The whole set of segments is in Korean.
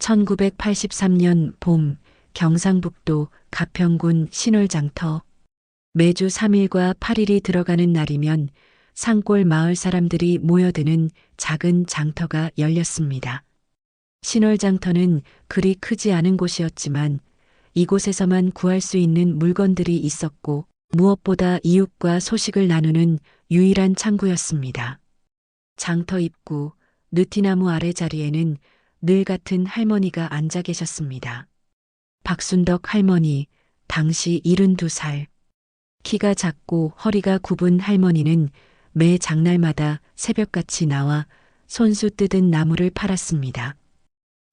1983년 봄 경상북도 가평군 신월장터. 매주 3일과 8일이 들어가는 날이면 산골 마을 사람들이 모여드는 작은 장터가 열렸습니다. 신월장터는 그리 크지 않은 곳이었지만 이곳에서만 구할 수 있는 물건들이 있었고 무엇보다 이웃과 소식을 나누는 유일한 창구였습니다. 장터 입구 느티나무 아래 자리에는 늘 같은 할머니가 앉아 계셨습니다. 박순덕 할머니, 당시 72살. 키가 작고 허리가 굽은 할머니는 매 장날마다 새벽같이 나와 손수 뜯은 나무를 팔았습니다.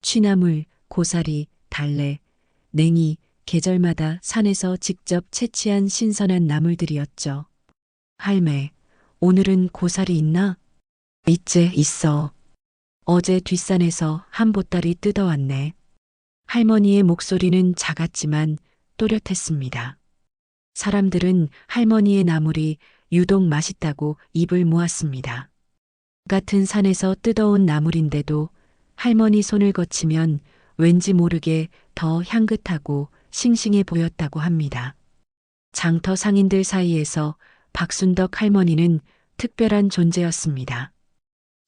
취나물, 고사리, 달래, 냉이, 계절마다 산에서 직접 채취한 신선한 나물들이었죠. 할매, 오늘은 고사리 있나? 있제, 있어. 어제 뒷산에서 한 보따리 뜯어왔네. 할머니의 목소리는 작았지만 또렷했습니다. 사람들은 할머니의 나물이 유독 맛있다고 입을 모았습니다. 같은 산에서 뜯어온 나물인데도 할머니 손을 거치면 왠지 모르게 더 향긋하고 싱싱해 보였다고 합니다. 장터 상인들 사이에서 박순덕 할머니는 특별한 존재였습니다.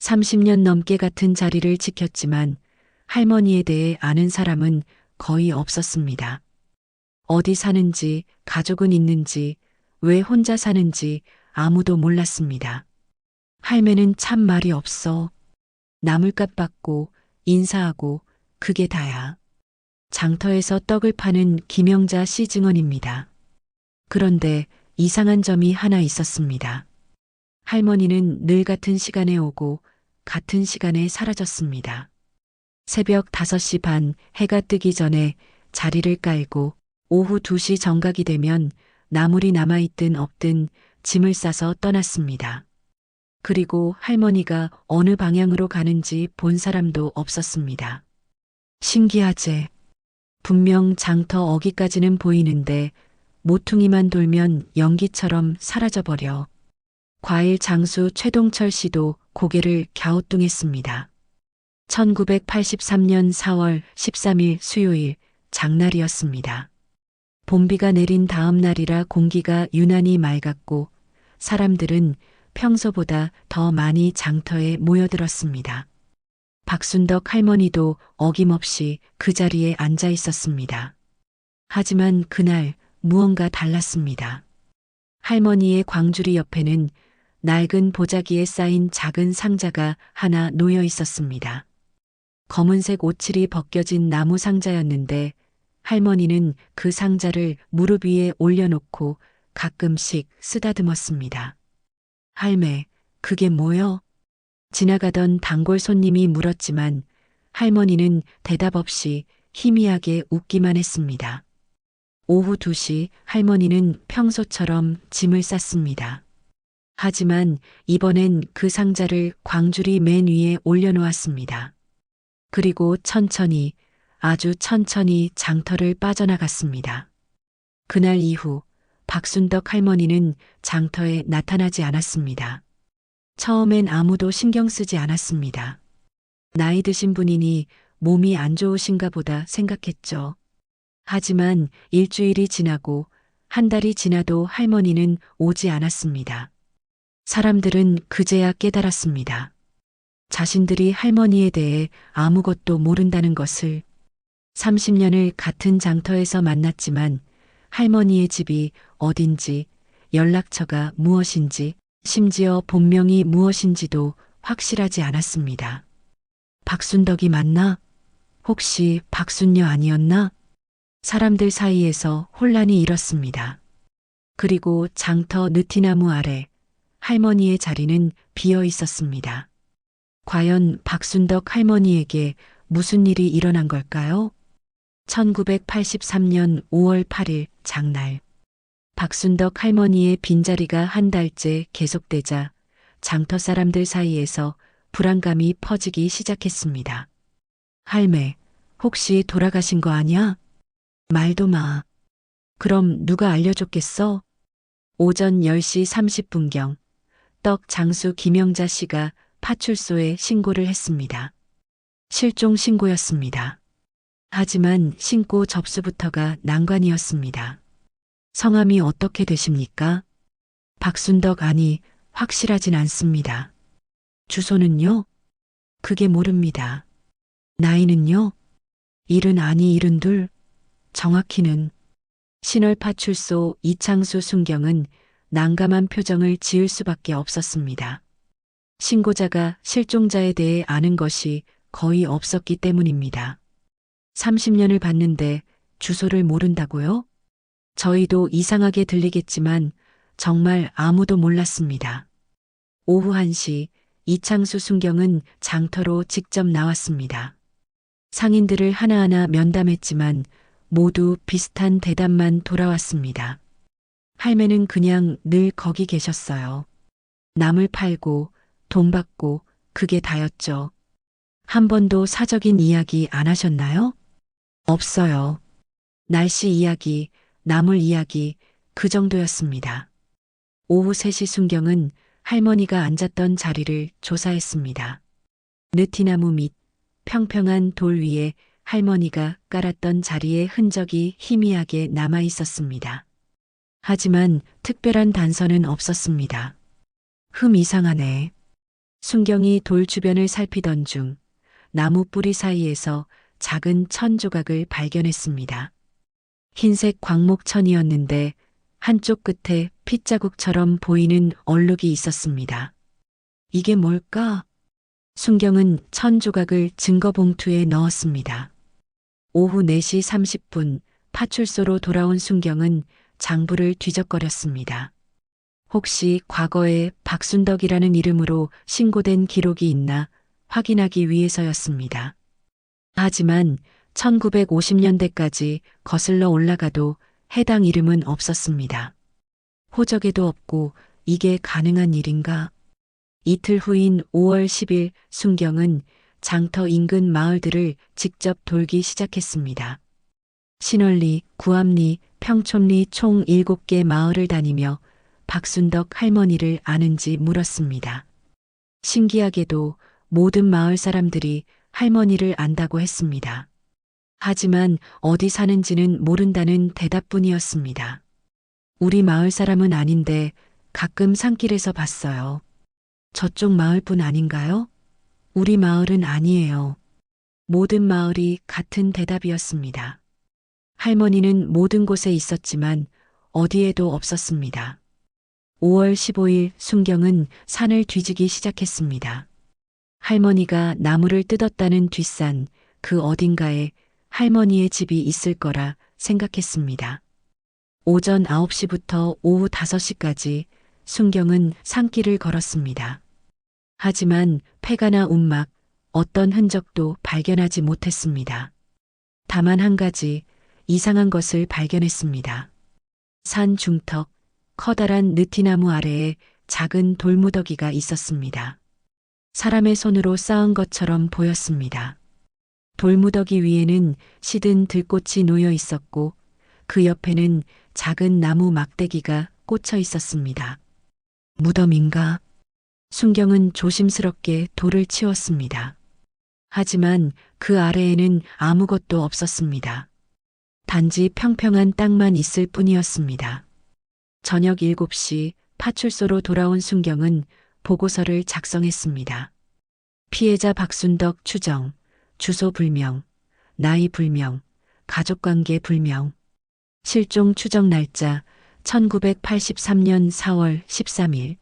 30년 넘게 같은 자리를 지켰지만 할머니에 대해 아는 사람은 거의 없었습니다. 어디 사는지, 가족은 있는지, 왜 혼자 사는지 아무도 몰랐습니다. 할매는 참 말이 없어. 나물값 받고 인사하고 그게 다야. 장터에서 떡을 파는 김영자 씨 증언입니다. 그런데 이상한 점이 하나 있었습니다. 할머니는 늘 같은 시간에 오고 같은 시간에 사라졌습니다. 새벽 5시 반 해가 뜨기 전에 자리를 깔고 오후 2시 정각이 되면 나물이 남아있든 없든 짐을 싸서 떠났습니다. 그리고 할머니가 어느 방향으로 가는지 본 사람도 없었습니다. 신기하제. 분명 장터 어기까지는 보이는데 모퉁이만 돌면 연기처럼 사라져버려. 과일 장수 최동철 씨도 고개를 갸우뚱했습니다. 1983년 4월 13일 수요일 장날이었습니다. 봄비가 내린 다음 날이라 공기가 유난히 맑았고 사람들은 평소보다 더 많이 장터에 모여들었습니다. 박순덕 할머니도 어김없이 그 자리에 앉아 있었습니다. 하지만 그날 무언가 달랐습니다. 할머니의 광주리 옆에는 낡은 보자기에 쌓인 작은 상자가 하나 놓여 있었습니다. 검은색 오칠이 벗겨진 나무 상자였는데 할머니는 그 상자를 무릎 위에 올려놓고 가끔씩 쓰다듬었습니다. 할매, 그게 뭐여? 지나가던 단골 손님이 물었지만 할머니는 대답 없이 희미하게 웃기만 했습니다. 오후 2시 할머니는 평소처럼 짐을 쌌습니다. 하지만 이번엔 그 상자를 광주리 맨 위에 올려놓았습니다. 그리고 천천히, 아주 천천히 장터를 빠져나갔습니다. 그날 이후 박순덕 할머니는 장터에 나타나지 않았습니다. 처음엔 아무도 신경 쓰지 않았습니다. 나이 드신 분이니 몸이 안 좋으신가 보다 생각했죠. 하지만 일주일이 지나고 한 달이 지나도 할머니는 오지 않았습니다. 사람들은 그제야 깨달았습니다. 자신들이 할머니에 대해 아무것도 모른다는 것을. 30년을 같은 장터에서 만났지만 할머니의 집이 어딘지, 연락처가 무엇인지, 심지어 본명이 무엇인지도 확실하지 않았습니다. 박순덕이 맞나? 혹시 박순녀 아니었나? 사람들 사이에서 혼란이 일었습니다. 그리고 장터 느티나무 아래 할머니의 자리는 비어 있었습니다. 과연 박순덕 할머니에게 무슨 일이 일어난 걸까요? 1983년 5월 8일 장날. 박순덕 할머니의 빈자리가 한 달째 계속되자 장터 사람들 사이에서 불안감이 퍼지기 시작했습니다. 할매, 혹시 돌아가신 거 아니야? 말도 마. 그럼 누가 알려줬겠어? 오전 10시 30분경 떡 장수 김영자 씨가 파출소에 신고를 했습니다. 실종 신고였습니다. 하지만 신고 접수부터가 난관이었습니다. 성함이 어떻게 되십니까? 박순덕 아니, 확실하진 않습니다. 주소는요? 그게 모릅니다. 나이는요? 70 아니 72, 정확히는. 신월파출소 이창수 순경은 난감한 표정을 지을 수밖에 없었습니다. 신고자가 실종자에 대해 아는 것이 거의 없었기 때문입니다. 30년을 봤는데 주소를 모른다고요? 저희도 이상하게 들리겠지만 정말 아무도 몰랐습니다. 오후 1시 이창수 순경은 장터로 직접 나왔습니다. 상인들을 하나하나 면담했지만 모두 비슷한 대답만 돌아왔습니다. 할매는 그냥 늘 거기 계셨어요. 남을 팔고 돈 받고 그게 다였죠. 한 번도 사적인 이야기 안 하셨나요? 없어요. 날씨 이야기, 나물 이야기, 그 정도였습니다. 오후 3시 순경은 할머니가 앉았던 자리를 조사했습니다. 느티나무 밑 평평한 돌 위에 할머니가 깔았던 자리에 흔적이 희미하게 남아 있었습니다. 하지만 특별한 단서는 없었습니다. 이상하네. 순경이 돌 주변을 살피던 중 나무 뿌리 사이에서 작은 천 조각을 발견했습니다. 흰색 광목천이었는데 한쪽 끝에 핏자국처럼 보이는 얼룩이 있었습니다. 이게 뭘까? 순경은 천 조각을 증거봉투에 넣었습니다. 오후 4시 30분 파출소로 돌아온 순경은 장부를 뒤적거렸습니다. 혹시 과거에 박순덕이라는 이름으로 신고된 기록이 있나 확인하기 위해서였습니다. 하지만 1950년대까지 거슬러 올라가도 해당 이름은 없었습니다. 호적에도 없고 이게 가능한 일인가? 이틀 후인 5월 10일 순경은 장터 인근 마을들을 직접 돌기 시작했습니다. 신월리, 구암리, 평촌리 총 7개 마을을 다니며 박순덕 할머니를 아는지 물었습니다. 신기하게도 모든 마을 사람들이 할머니를 안다고 했습니다. 하지만 어디 사는지는 모른다는 대답뿐이었습니다. 우리 마을 사람은 아닌데 가끔 산길에서 봤어요. 저쪽 마을뿐 아닌가요? 우리 마을은 아니에요. 모든 마을이 같은 대답이었습니다. 할머니는 모든 곳에 있었지만 어디에도 없었습니다. 5월 15일 순경은 산을 뒤지기 시작했습니다. 할머니가 나무를 뜯었다는 뒷산 그 어딘가에 할머니의 집이 있을 거라 생각했습니다. 오전 9시부터 오후 5시까지 순경은 산길을 걸었습니다. 하지만 폐가나 움막, 어떤 흔적도 발견하지 못했습니다. 다만 한 가지 이상한 것을 발견했습니다. 산 중턱, 커다란 느티나무 아래에 작은 돌무더기가 있었습니다. 사람의 손으로 쌓은 것처럼 보였습니다. 돌무더기 위에는 시든 들꽃이 놓여 있었고 그 옆에는 작은 나무 막대기가 꽂혀 있었습니다. 무덤인가? 순경은 조심스럽게 돌을 치웠습니다. 하지만 그 아래에는 아무것도 없었습니다. 단지 평평한 땅만 있을 뿐이었습니다. 저녁 7시 파출소로 돌아온 순경은 보고서를 작성했습니다. 피해자 박순덕 추정, 주소 불명, 나이 불명, 가족관계 불명, 실종 추정 날짜 1983년 4월 13일,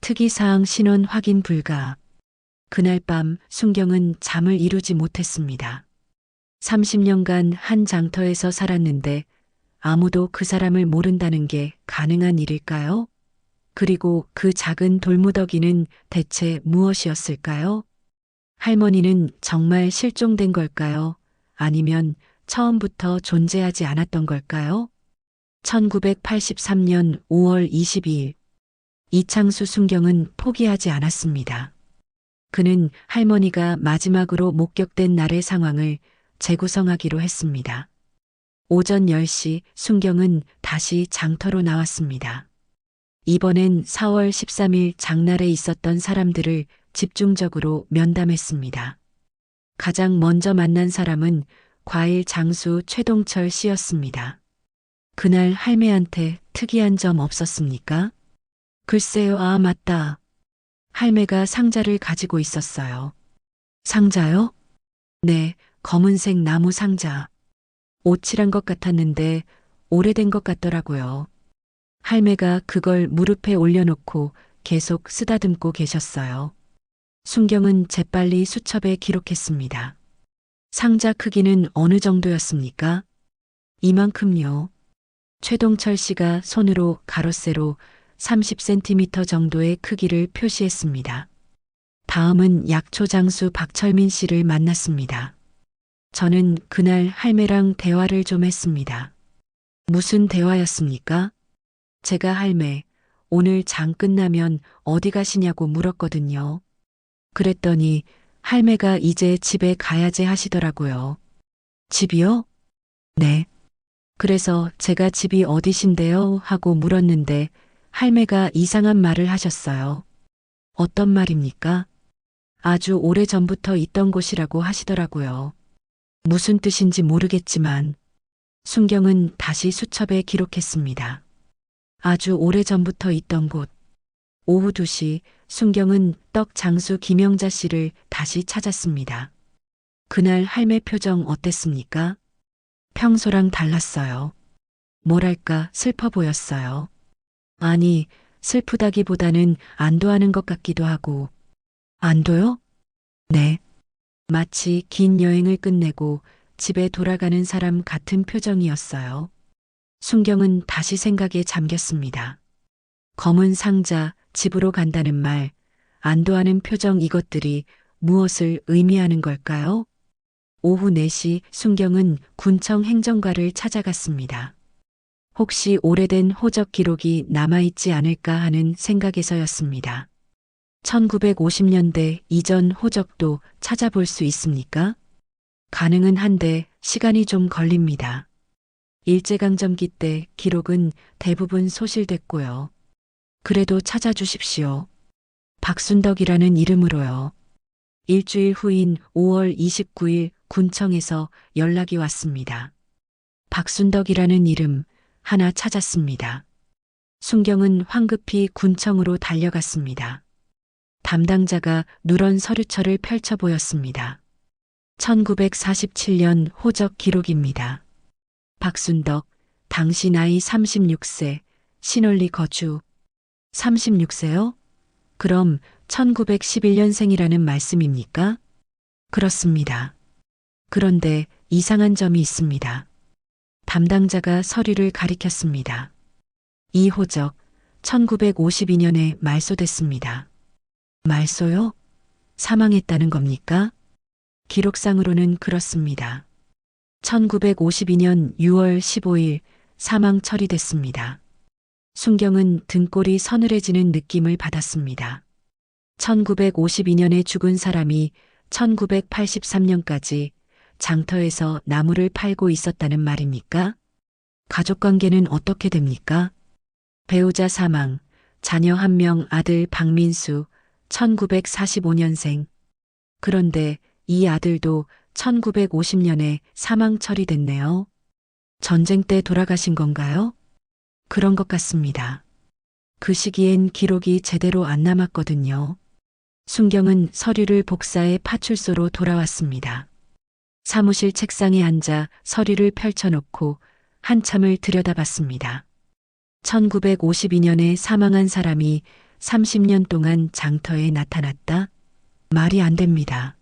특이사항 신원 확인 불가. 그날 밤 순경은 잠을 이루지 못했습니다. 30년간 한 장터에서 살았는데 아무도 그 사람을 모른다는 게 가능한 일일까요? 그리고 그 작은 돌무더기는 대체 무엇이었을까요? 할머니는 정말 실종된 걸까요? 아니면 처음부터 존재하지 않았던 걸까요? 1983년 5월 22일 이창수 순경은 포기하지 않았습니다. 그는 할머니가 마지막으로 목격된 날의 상황을 재구성하기로 했습니다. 오전 10시 순경은 다시 장터로 나왔습니다. 이번엔 4월 13일 장날에 있었던 사람들을 집중적으로 면담했습니다. 가장 먼저 만난 사람은 과일 장수 최동철 씨였습니다. 그날 할매한테 특이한 점 없었습니까? 글쎄요, 아, 맞다. 할매가 상자를 가지고 있었어요. 상자요? 네, 검은색 나무 상자. 오칠한 것 같았는데 오래된 것 같더라고요. 할매가 그걸 무릎에 올려놓고 계속 쓰다듬고 계셨어요. 순경은 재빨리 수첩에 기록했습니다. 상자 크기는 어느 정도였습니까? 이만큼요. 최동철 씨가 손으로 가로세로 30cm 정도의 크기를 표시했습니다. 다음은 약초 장수 박철민 씨를 만났습니다. 저는 그날 할매랑 대화를 좀 했습니다. 무슨 대화였습니까? 제가 할매, 오늘 장 끝나면 어디 가시냐고 물었거든요. 그랬더니 할매가 이제 집에 가야지 하시더라고요. 집이요? 네. 그래서 제가 집이 어디신데요? 하고 물었는데 할매가 이상한 말을 하셨어요. 어떤 말입니까? 아주 오래전부터 있던 곳이라고 하시더라고요. 무슨 뜻인지 모르겠지만 순경은 다시 수첩에 기록했습니다. 아주 오래전부터 있던 곳. 오후 2시 순경은 떡 장수 김영자 씨를 다시 찾았습니다. 그날 할매 표정 어땠습니까? 평소랑 달랐어요. 뭐랄까 슬퍼 보였어요. 아니, 슬프다기보다는 안도하는 것 같기도 하고. 안도요? 네. 마치 긴 여행을 끝내고 집에 돌아가는 사람 같은 표정이었어요. 순경은 다시 생각에 잠겼습니다. 검은 상자, 집으로 간다는 말, 안도하는 표정 이것들이 무엇을 의미하는 걸까요? 오후 4시 순경은 군청 행정과를 찾아갔습니다. 혹시 오래된 호적 기록이 남아있지 않을까 하는 생각에서였습니다. 1950년대 이전 호적도 찾아볼 수 있습니까? 가능은 한데 시간이 좀 걸립니다. 일제강점기 때 기록은 대부분 소실됐고요. 그래도 찾아주십시오. 박순덕이라는 이름으로요. 일주일 후인 5월 29일 군청에서 연락이 왔습니다. 박순덕이라는 이름 하나 찾았습니다. 순경은 황급히 군청으로 달려갔습니다. 담당자가 누런 서류처를 펼쳐 보였습니다. 1947년 호적 기록입니다. 박순덕, 당시 나이 36세, 신올리 거주. 36세요? 그럼 1911년생이라는 말씀입니까? 그렇습니다. 그런데 이상한 점이 있습니다. 담당자가 서류를 가리켰습니다. 이 호적 1952년에 말소됐습니다. 말소요? 사망했다는 겁니까? 기록상으로는 그렇습니다. 1952년 6월 15일 사망 처리됐습니다. 순경은 등골이 서늘해지는 느낌을 받았습니다. 1952년에 죽은 사람이 1983년까지 장터에서 나무를 팔고 있었다는 말입니까? 가족관계는 어떻게 됩니까? 배우자 사망, 자녀 1명 아들 박민수, 1945년생. 그런데 이 아들도 1950년에 사망 처리됐네요. 전쟁 때 돌아가신 건가요? 그런 것 같습니다. 그 시기엔 기록이 제대로 안 남았거든요. 순경은 서류를 복사해 파출소로 돌아왔습니다. 사무실 책상에 앉아 서류를 펼쳐놓고 한참을 들여다봤습니다. 1952년에 사망한 사람이 30년 동안 장터에 나타났다? 말이 안 됩니다.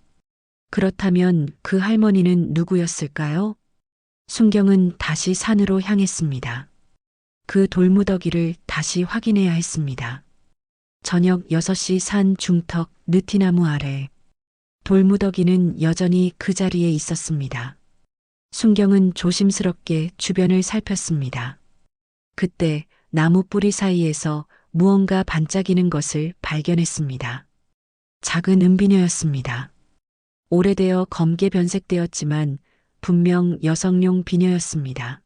그렇다면 그 할머니는 누구였을까요? 순경은 다시 산으로 향했습니다. 그 돌무더기를 다시 확인해야 했습니다. 저녁 6시 산 중턱 느티나무 아래 돌무더기는 여전히 그 자리에 있었습니다. 순경은 조심스럽게 주변을 살폈습니다. 그때 나무 뿌리 사이에서 무언가 반짝이는 것을 발견했습니다. 작은 은비녀였습니다. 오래되어 검게 변색되었지만 분명 여성용 비녀였습니다.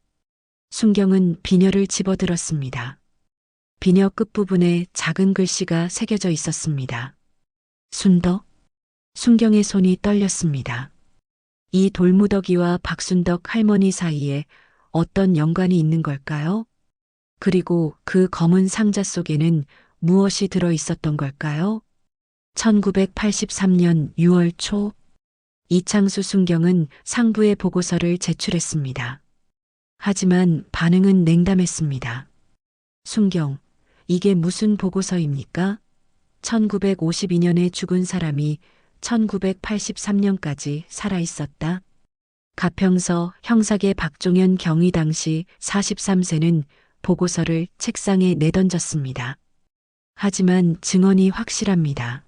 순경은 비녀를 집어들었습니다. 비녀 끝부분에 작은 글씨가 새겨져 있었습니다. 순덕? 순경의 손이 떨렸습니다. 이 돌무더기와 박순덕 할머니 사이에 어떤 연관이 있는 걸까요? 그리고 그 검은 상자 속에는 무엇이 들어 있었던 걸까요? 1983년 6월 초 이창수 순경은 상부에 보고서를 제출했습니다. 하지만 반응은 냉담했습니다. 순경, 이게 무슨 보고서입니까? 1952년에 죽은 사람이 1983년까지 살아 있었다. 가평서 형사계 박종현 경위 당시 43세는 보고서를 책상에 내던졌습니다. 하지만 증언이 확실합니다.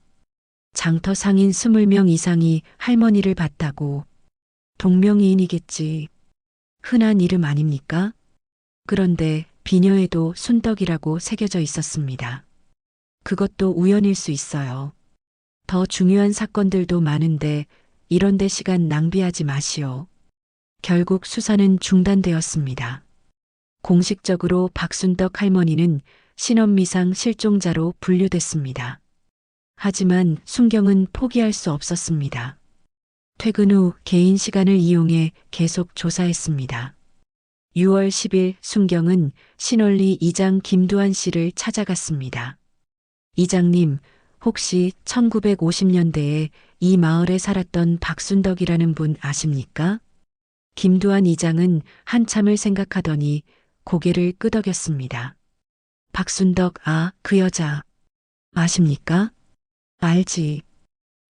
장터 상인 20명 이상이 할머니를 봤다고. 동명이인이겠지. 흔한 이름 아닙니까? 그런데 비녀에도 순덕이라고 새겨져 있었습니다. 그것도 우연일 수 있어요. 더 중요한 사건들도 많은데 이런데 시간 낭비하지 마시오. 결국 수사는 중단되었습니다. 공식적으로 박순덕 할머니는 신원미상 실종자로 분류됐습니다. 하지만 순경은 포기할 수 없었습니다. 퇴근 후 개인 시간을 이용해 계속 조사했습니다. 6월 10일 순경은 신월리 이장 김두한 씨를 찾아갔습니다. 이장님, 혹시 1950년대에 이 마을에 살았던 박순덕이라는 분 아십니까? 김두한 이장은 한참을 생각하더니 고개를 끄덕였습니다. 박순덕, 그 여자. 아십니까? 알지.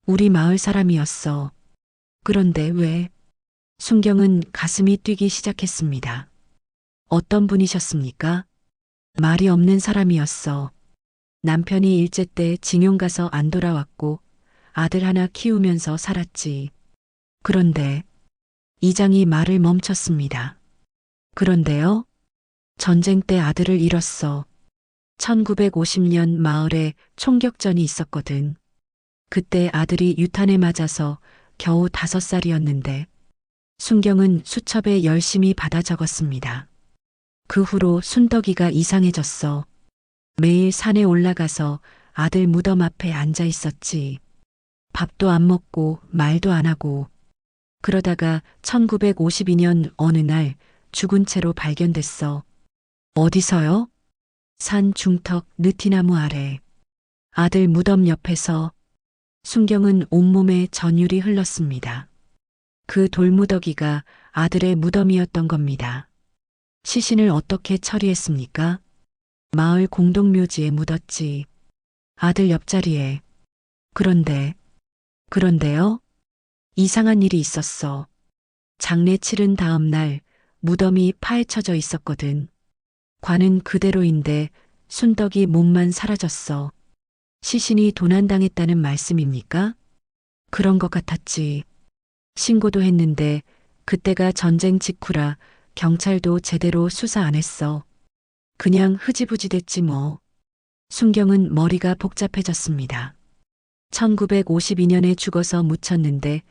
우리 마을 사람이었어. 그런데 왜? 순경은 가슴이 뛰기 시작했습니다. 어떤 분이셨습니까? 말이 없는 사람이었어. 남편이 일제 때 징용 가서 안 돌아왔고 아들 하나 키우면서 살았지. 그런데 이장이 말을 멈췄습니다. 그런데요? 전쟁 때 아들을 잃었어. 1950년 마을에 총격전이 있었거든. 그때 아들이 유탄에 맞아서 겨우 5살이었는데 순경은 수첩에 열심히 받아 적었습니다. 그 후로 순덕이가 이상해졌어. 매일 산에 올라가서 아들 무덤 앞에 앉아 있었지. 밥도 안 먹고 말도 안 하고. 그러다가 1952년 어느 날 죽은 채로 발견됐어. 어디서요? 산 중턱 느티나무 아래. 아들 무덤 옆에서. 순경은 온몸에 전율이 흘렀습니다. 그 돌무더기가 아들의 무덤이었던 겁니다. 시신을 어떻게 처리했습니까? 마을 공동묘지에 묻었지. 아들 옆자리에. 그런데요? 이상한 일이 있었어. 장례 치른 다음 날 무덤이 파헤쳐져 있었거든. 관은 그대로인데 순덕이 몸만 사라졌어. 시신이 도난당했다는 말씀입니까? 그런 것 같았지. 신고도 했는데 그때가 전쟁 직후라 경찰도 제대로 수사 안 했어. 그냥 흐지부지 됐지 뭐. 순경은 머리가 복잡해졌습니다. 1952년에 죽어서 묻혔는데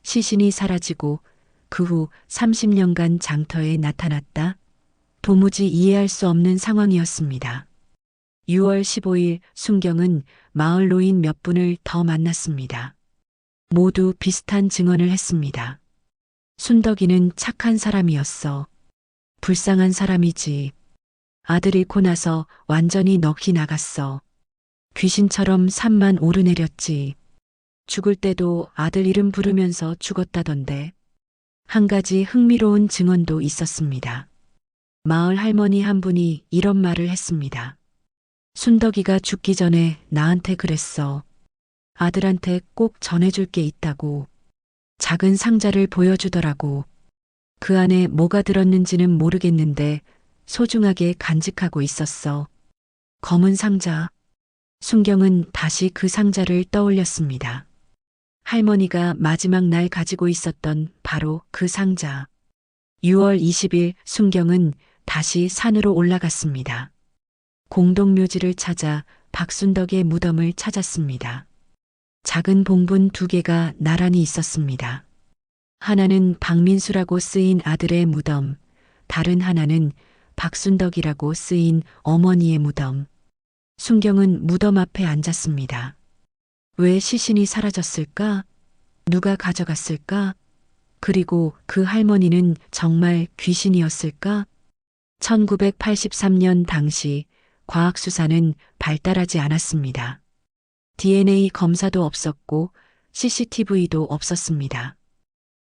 시신이 사라지고 그 후 30년간 장터에 나타났다. 도무지 이해할 수 없는 상황이었습니다. 6월 15일 순경은 마을 노인 몇 분을 더 만났습니다. 모두 비슷한 증언을 했습니다. 순덕이는 착한 사람이었어. 불쌍한 사람이지. 아들 잃고 나서 완전히 넋이 나갔어. 귀신처럼 산만 오르내렸지. 죽을 때도 아들 이름 부르면서 죽었다던데. 한 가지 흥미로운 증언도 있었습니다. 마을 할머니 한 분이 이런 말을 했습니다. 순덕이가 죽기 전에 나한테 그랬어. 아들한테 꼭 전해줄 게 있다고. 작은 상자를 보여주더라고. 그 안에 뭐가 들었는지는 모르겠는데 소중하게 간직하고 있었어. 검은 상자. 순경은 다시 그 상자를 떠올렸습니다. 할머니가 마지막 날 가지고 있었던 바로 그 상자. 6월 20일 순경은 다시 산으로 올라갔습니다. 공동묘지를 찾아 박순덕의 무덤을 찾았습니다. 작은 봉분 2개가 나란히 있었습니다. 하나는 박민수라고 쓰인 아들의 무덤, 다른 하나는 박순덕이라고 쓰인 어머니의 무덤. 순경은 무덤 앞에 앉았습니다. 왜 시신이 사라졌을까? 누가 가져갔을까? 그리고 그 할머니는 정말 귀신이었을까? 1983년 당시 과학수사는 발달하지 않았습니다. DNA 검사도 없었고 CCTV도 없었습니다.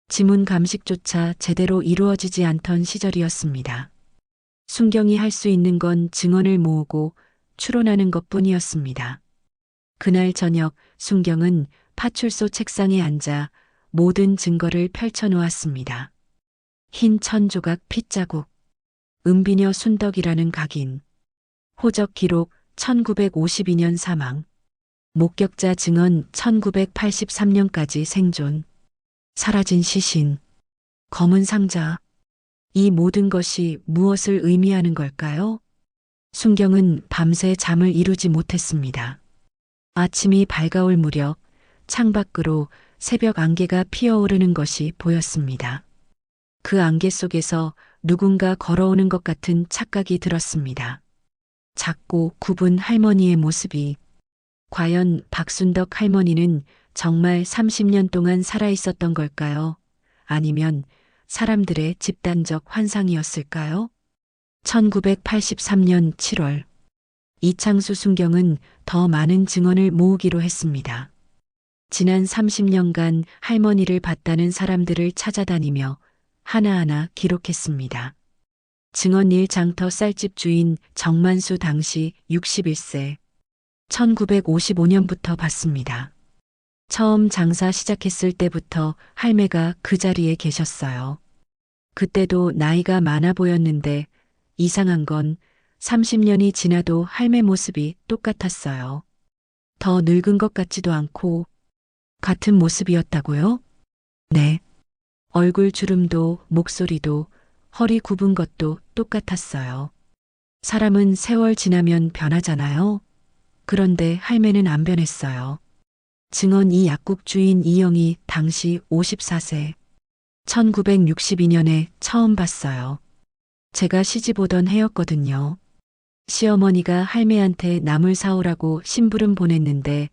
지문 감식조차 제대로 이루어지지 않던 시절이었습니다. 순경이 할 수 있는 건 증언을 모으고 추론하는 것뿐이었습니다. 그날 저녁 순경은 파출소 책상에 앉아 모든 증거를 펼쳐놓았습니다. 흰 천조각 핏자국, 은비녀 순덕이라는 각인, 호적 기록 1952년 사망, 목격자 증언 1983년까지 생존, 사라진 시신, 검은 상자. 이 모든 것이 무엇을 의미하는 걸까요? 순경은 밤새 잠을 이루지 못했습니다. 아침이 밝아올 무렵 창밖으로 새벽 안개가 피어오르는 것이 보였습니다. 그 안개 속에서 누군가 걸어오는 것 같은 착각이 들었습니다. 작고 굽은 할머니의 모습이, 과연 박순덕 할머니는 정말 30년 동안 살아있었던 걸까요? 아니면 사람들의 집단적 환상이었을까요? 1983년 7월, 이창수 순경은 더 많은 증언을 모으기로 했습니다. 지난 30년간 할머니를 봤다는 사람들을 찾아다니며 하나하나 기록했습니다. 증언 1장터 쌀집 주인 정만수 당시 61세, 1955년부터 봤습니다. 처음 장사 시작했을 때부터 할매가 그 자리에 계셨어요. 그때도 나이가 많아 보였는데 이상한 건 30년이 지나도 할매 모습이 똑같았어요. 더 늙은 것 같지도 않고 같은 모습이었다고요? 네. 얼굴 주름도 목소리도 허리 굽은 것도 똑같았어요. 사람은 세월 지나면 변하잖아요. 그런데 할매는 안 변했어요. 증언 이 약국 주인 이영이 당시 54세, 1962년에 처음 봤어요. 제가 시집 오던 해였거든요. 시어머니가 할매한테 나물 사오라고 심부름 보냈는데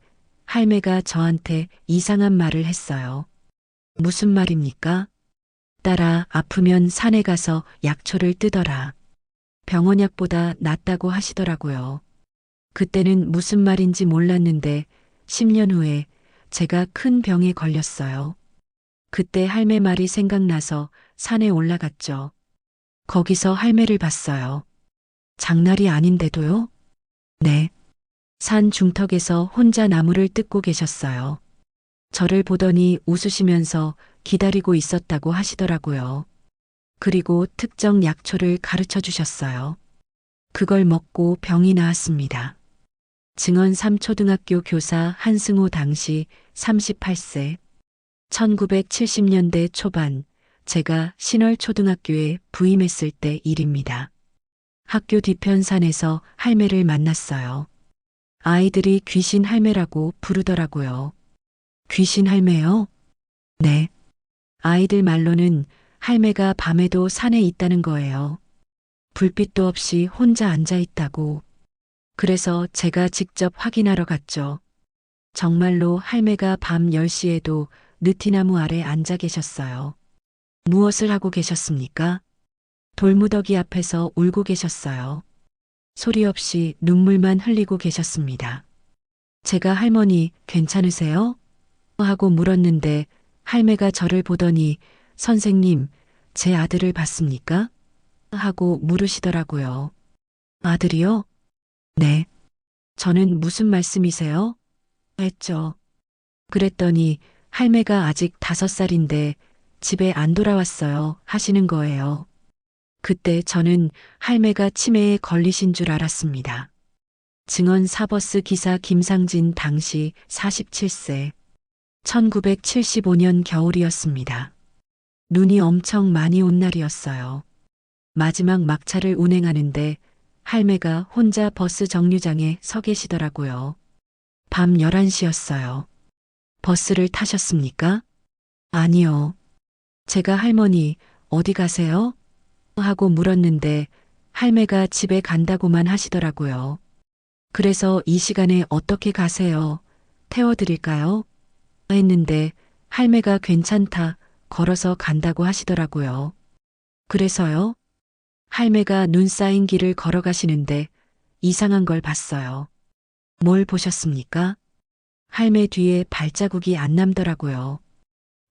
할매가 저한테 이상한 말을 했어요. 무슨 말입니까? 딸아, 아프면 산에 가서 약초를 뜯어라. 병원약보다 낫다고 하시더라고요. 그때는 무슨 말인지 몰랐는데 10년 후에 제가 큰 병에 걸렸어요. 그때 할매 말이 생각나서 산에 올라갔죠. 거기서 할매를 봤어요. 장날이 아닌데도요? 네. 산 중턱에서 혼자 나무를 뜯고 계셨어요. 저를 보더니 웃으시면서 기다리고 있었다고 하시더라고요. 그리고 특정 약초를 가르쳐 주셨어요. 그걸 먹고 병이 나았습니다. 증언 3초등학교 교사 한승호 당시 38세, 1970년대 초반 제가 신월초등학교에 부임했을 때 일입니다. 학교 뒤편 산에서 할매를 만났어요. 아이들이 귀신 할매라고 부르더라고요. 귀신 할매요? 네. 아이들 말로는 할매가 밤에도 산에 있다는 거예요. 불빛도 없이 혼자 앉아 있다고. 그래서 제가 직접 확인하러 갔죠. 정말로 할매가 밤 10시에도 느티나무 아래 앉아 계셨어요. 무엇을 하고 계셨습니까? 돌무더기 앞에서 울고 계셨어요. 소리 없이 눈물만 흘리고 계셨습니다. 제가 할머니 괜찮으세요? 하고 물었는데 할매가 저를 보더니 선생님, 제 아들을 봤습니까? 하고 물으시더라고요. 아들이요? 네. 저는 무슨 말씀이세요? 했죠. 그랬더니 할매가 아직 5살인데 집에 안 돌아왔어요 하시는 거예요. 그때 저는 할매가 치매에 걸리신 줄 알았습니다. 증언 4버스 기사 김상진 당시 47세, 1975년 겨울이었습니다. 눈이 엄청 많이 온 날이었어요. 마지막 막차를 운행하는데 할매가 혼자 버스 정류장에 서 계시더라고요. 밤 11시였어요. 버스를 타셨습니까? 아니요. 제가 할머니 어디 가세요? 하고 물었는데 할매가 집에 간다고만 하시더라고요. 그래서 이 시간에 어떻게 가세요? 태워드릴까요? 했는데 할매가 괜찮다 걸어서 간다고 하시더라고요. 그래서요? 할매가 눈 쌓인 길을 걸어가시는데 이상한 걸 봤어요. 뭘 보셨습니까? 할매 뒤에 발자국이 안 남더라고요.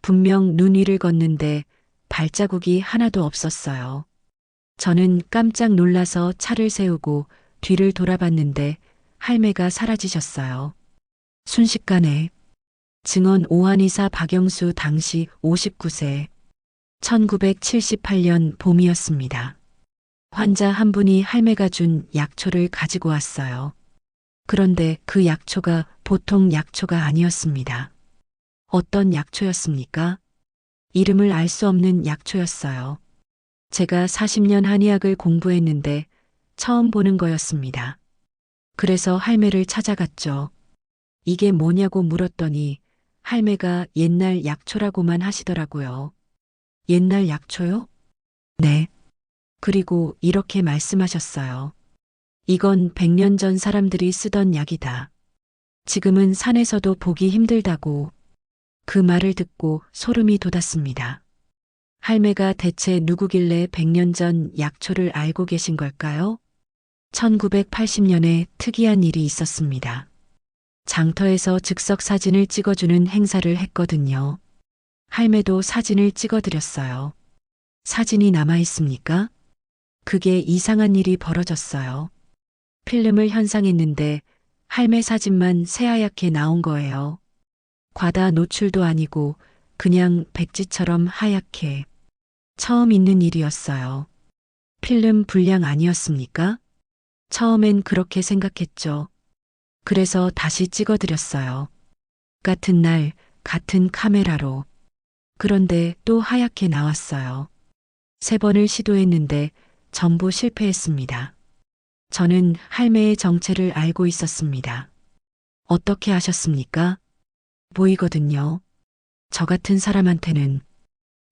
분명 눈 위를 걷는데 발자국이 하나도 없었어요. 저는 깜짝 놀라서 차를 세우고 뒤를 돌아봤는데 할매가 사라지셨어요. 순식간에 증언 오한의사 박영수 당시 59세 1978년 봄이었습니다. 환자 한 분이 할매가 준 약초를 가지고 왔어요. 그런데 그 약초가 보통 약초가 아니었습니다. 어떤 약초였습니까? 이름을 알 수 없는 약초였어요. 제가 40년 한의학을 공부했는데 처음 보는 거였습니다. 그래서 할매를 찾아갔죠. 이게 뭐냐고 물었더니 할매가 옛날 약초라고만 하시더라고요. 옛날 약초요? 네. 그리고 이렇게 말씀하셨어요. 이건 100년 전 사람들이 쓰던 약이다. 지금은 산에서도 보기 힘들다고. 그 말을 듣고 소름이 돋았습니다. 할매가 대체 누구길래 100년 전 약초를 알고 계신 걸까요? 1980년에 특이한 일이 있었습니다. 장터에서 즉석 사진을 찍어주는 행사를 했거든요. 할매도 사진을 찍어드렸어요. 사진이 남아있습니까? 그게 이상한 일이 벌어졌어요. 필름을 현상했는데 할매 사진만 새하얗게 나온 거예요. 과다 노출도 아니고 그냥 백지처럼 하얗게. 처음 있는 일이었어요. 필름 불량 아니었습니까? 처음엔 그렇게 생각했죠. 그래서 다시 찍어드렸어요. 같은 날, 같은 카메라로. 그런데 또 하얗게 나왔어요. 3번을 시도했는데 전부 실패했습니다. 저는 할매의 정체를 알고 있었습니다. 어떻게 아셨습니까? 보이거든요. 저 같은 사람한테는.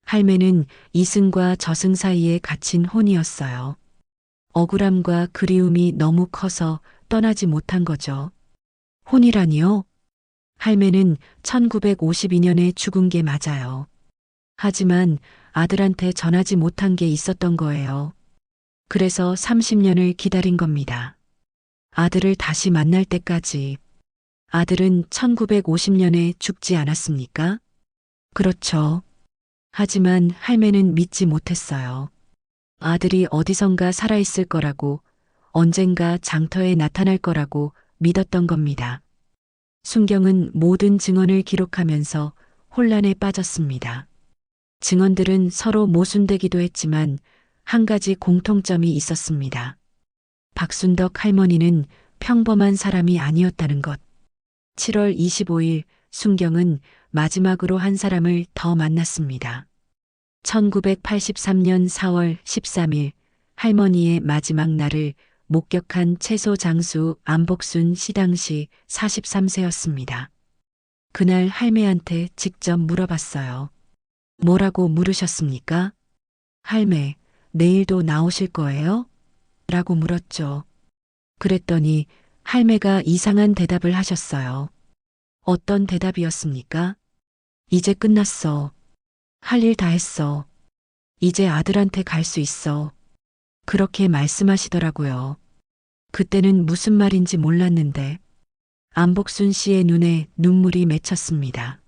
할매는 이승과 저승 사이에 갇힌 혼이었어요. 억울함과 그리움이 너무 커서 떠나지 못한 거죠. 혼이라니요? 할매는 1952년에 죽은 게 맞아요. 하지만 아들한테 전하지 못한 게 있었던 거예요. 그래서 30년을 기다린 겁니다. 아들을 다시 만날 때까지. 아들은 1950년에 죽지 않았습니까? 그렇죠. 하지만 할매는 믿지 못했어요. 아들이 어디선가 살아있을 거라고, 언젠가 장터에 나타날 거라고 믿었던 겁니다. 순경은 모든 증언을 기록하면서 혼란에 빠졌습니다. 증언들은 서로 모순되기도 했지만 한 가지 공통점이 있었습니다. 박순덕 할머니는 평범한 사람이 아니었다는 것. 7월 25일 순경은 마지막으로 한 사람을 더 만났습니다. 1983년 4월 13일 할머니의 마지막 날을 목격한 채소 장수 안복순 씨 당시 43세였습니다. 그날 할매한테 직접 물어봤어요. 뭐라고 물으셨습니까? 할매, 내일도 나오실 거예요? 라고 물었죠. 그랬더니 할매가 이상한 대답을 하셨어요. 어떤 대답이었습니까? 이제 끝났어. 할 일 다 했어. 이제 아들한테 갈 수 있어. 그렇게 말씀하시더라고요. 그때는 무슨 말인지 몰랐는데 안복순 씨의 눈에 눈물이 맺혔습니다.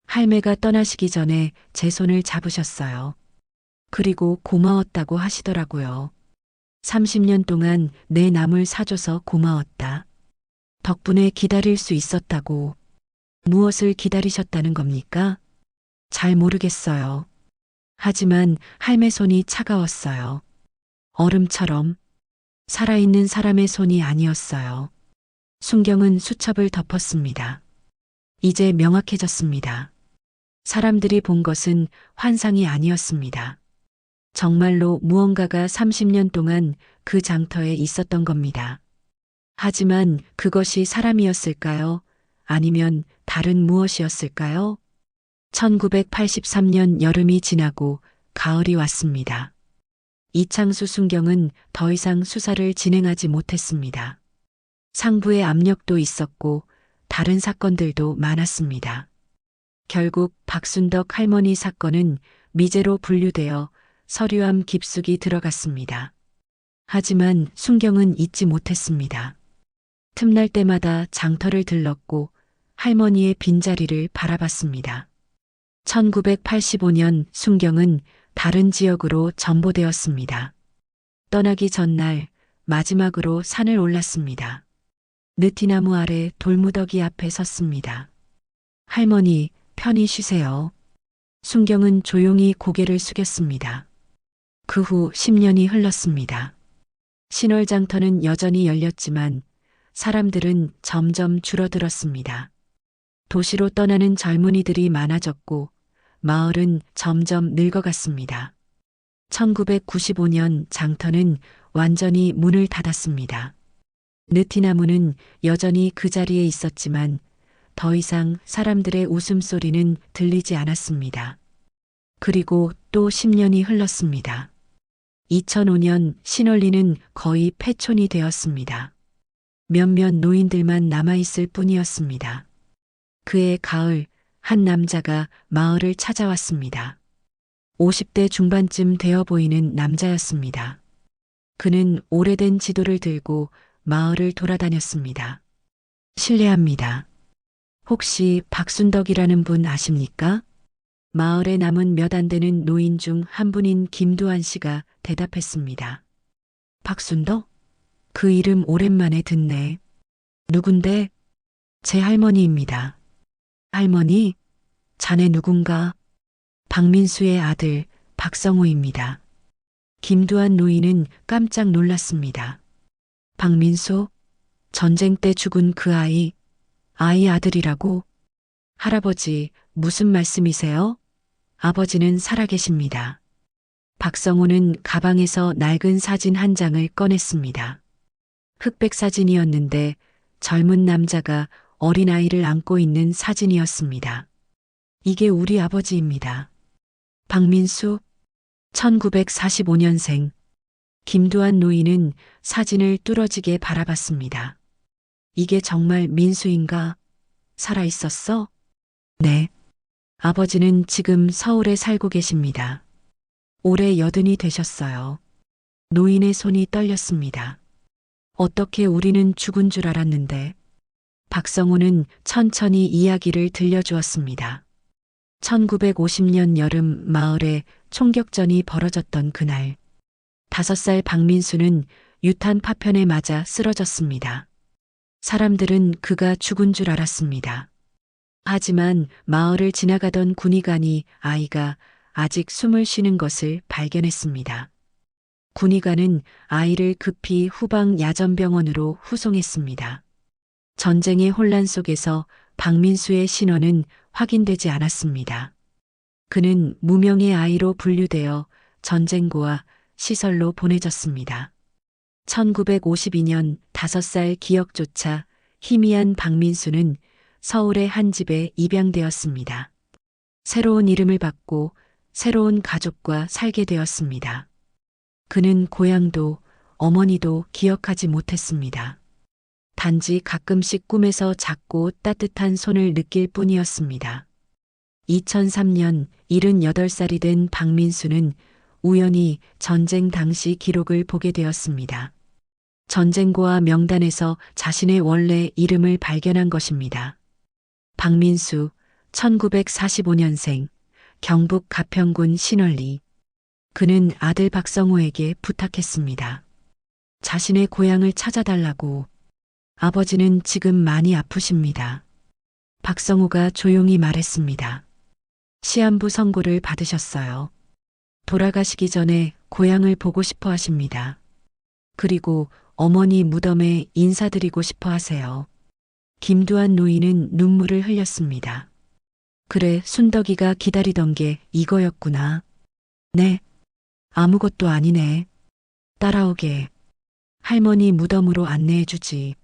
할매가 떠나시기 전에 제 손을 잡으셨어요. 그리고 고마웠다고 하시더라고요. 30년 동안 내 남을 사줘서 고마웠다. 덕분에 기다릴 수 있었다고. 무엇을 기다리셨다는 겁니까? 잘 모르겠어요. 하지만 할매 손이 차가웠어요. 얼음처럼. 살아있는 사람의 손이 아니었어요. 순경은 수첩을 덮었습니다. 이제 명확해졌습니다. 사람들이 본 것은 환상이 아니었습니다. 정말로 무언가가 30년 동안 그 장터에 있었던 겁니다. 하지만 그것이 사람이었을까요? 아니면 다른 무엇이었을까요? 1983년 여름이 지나고 가을이 왔습니다. 이창수 순경은 더 이상 수사를 진행하지 못했습니다. 상부의 압력도 있었고 다른 사건들도 많았습니다. 결국 박순덕 할머니 사건은 미제로 분류되어 서류함 깊숙이 들어갔습니다. 하지만 순경은 잊지 못했습니다. 틈날 때마다 장터를 들렀고 할머니의 빈자리를 바라봤습니다. 1985년 순경은 다른 지역으로 전보되었습니다. 떠나기 전날 마지막으로 산을 올랐습니다. 느티나무 아래 돌무더기 앞에 섰습니다. 할머니, 편히 쉬세요. 순경은 조용히 고개를 숙였습니다. 그 후 10년이 흘렀습니다. 신월장터는 여전히 열렸지만 사람들은 점점 줄어들었습니다. 도시로 떠나는 젊은이들이 많아졌고 마을은 점점 늙어갔습니다. 1995년 장터는 완전히 문을 닫았습니다. 느티나무는 여전히 그 자리에 있었지만 더 이상 사람들의 웃음소리는 들리지 않았습니다. 그리고 또 10년이 흘렀습니다. 2005년 신월리는 거의 폐촌이 되었습니다. 몇몇 노인들만 남아있을 뿐이었습니다. 그해 가을 한 남자가 마을을 찾아왔습니다. 50대 중반쯤 되어 보이는 남자였습니다. 그는 오래된 지도를 들고 마을을 돌아다녔습니다. 실례합니다. 혹시 박순덕이라는 분 아십니까? 마을에 남은 몇 안 되는 노인 중 한 분인 김두한 씨가 대답했습니다. 박순덕? 그 이름 오랜만에 듣네. 누군데? 제 할머니입니다. 할머니? 자네 누군가? 박민수의 아들 박성우입니다. 김두한 노인은 깜짝 놀랐습니다. 박민수? 전쟁 때 죽은 그 아이 아들이라고? 할아버지, 무슨 말씀이세요? 아버지는 살아계십니다. 박성우는 가방에서 낡은 사진 한 장을 꺼냈습니다. 흑백 사진이었는데 젊은 남자가 어린아이를 안고 있는 사진이었습니다. 이게 우리 아버지입니다. 박민수, 1945년생. 김두한 노인은 사진을 뚫어지게 바라봤습니다. 이게 정말 민수인가? 살아있었어? 네. 아버지는 지금 서울에 살고 계십니다. 올해 80이 되셨어요. 노인의 손이 떨렸습니다. 어떻게 우리는 죽은 줄 알았는데. 박성우는 천천히 이야기를 들려주었습니다. 1950년 여름 마을에 총격전이 벌어졌던 그날. 5살 박민수는 유탄 파편에 맞아 쓰러졌습니다. 사람들은 그가 죽은 줄 알았습니다. 하지만 마을을 지나가던 군의관이 아이가 아직 숨을 쉬는 것을 발견했습니다. 군의관은 아이를 급히 후방 야전병원으로 후송했습니다. 전쟁의 혼란 속에서 박민수의 신원은 확인되지 않았습니다. 그는 무명의 아이로 분류되어 전쟁고와 시설로 보내졌습니다. 1952년 5살 기억조차 희미한 박민수는 서울의 한 집에 입양되었습니다. 새로운 이름을 받고 새로운 가족과 살게 되었습니다. 그는 고향도 어머니도 기억하지 못했습니다. 단지 가끔씩 꿈에서 작고 따뜻한 손을 느낄 뿐이었습니다. 2003년 78살이 된 박민수는 우연히 전쟁 당시 기록을 보게 되었습니다. 전쟁고와 명단에서 자신의 원래 이름을 발견한 것입니다. 박민수, 1945년생, 경북 가평군 신월리. 그는 아들 박성우에게 부탁했습니다. 자신의 고향을 찾아달라고. 아버지는 지금 많이 아프십니다. 박성우가 조용히 말했습니다. 시한부 선고를 받으셨어요. 돌아가시기 전에 고향을 보고 싶어 하십니다. 그리고 어머니 무덤에 인사드리고 싶어 하세요. 김두한 노인은 눈물을 흘렸습니다. 그래, 순덕이가 기다리던 게 이거였구나. 네. 아무것도 아니네. 따라오게. 할머니 무덤으로 안내해주지.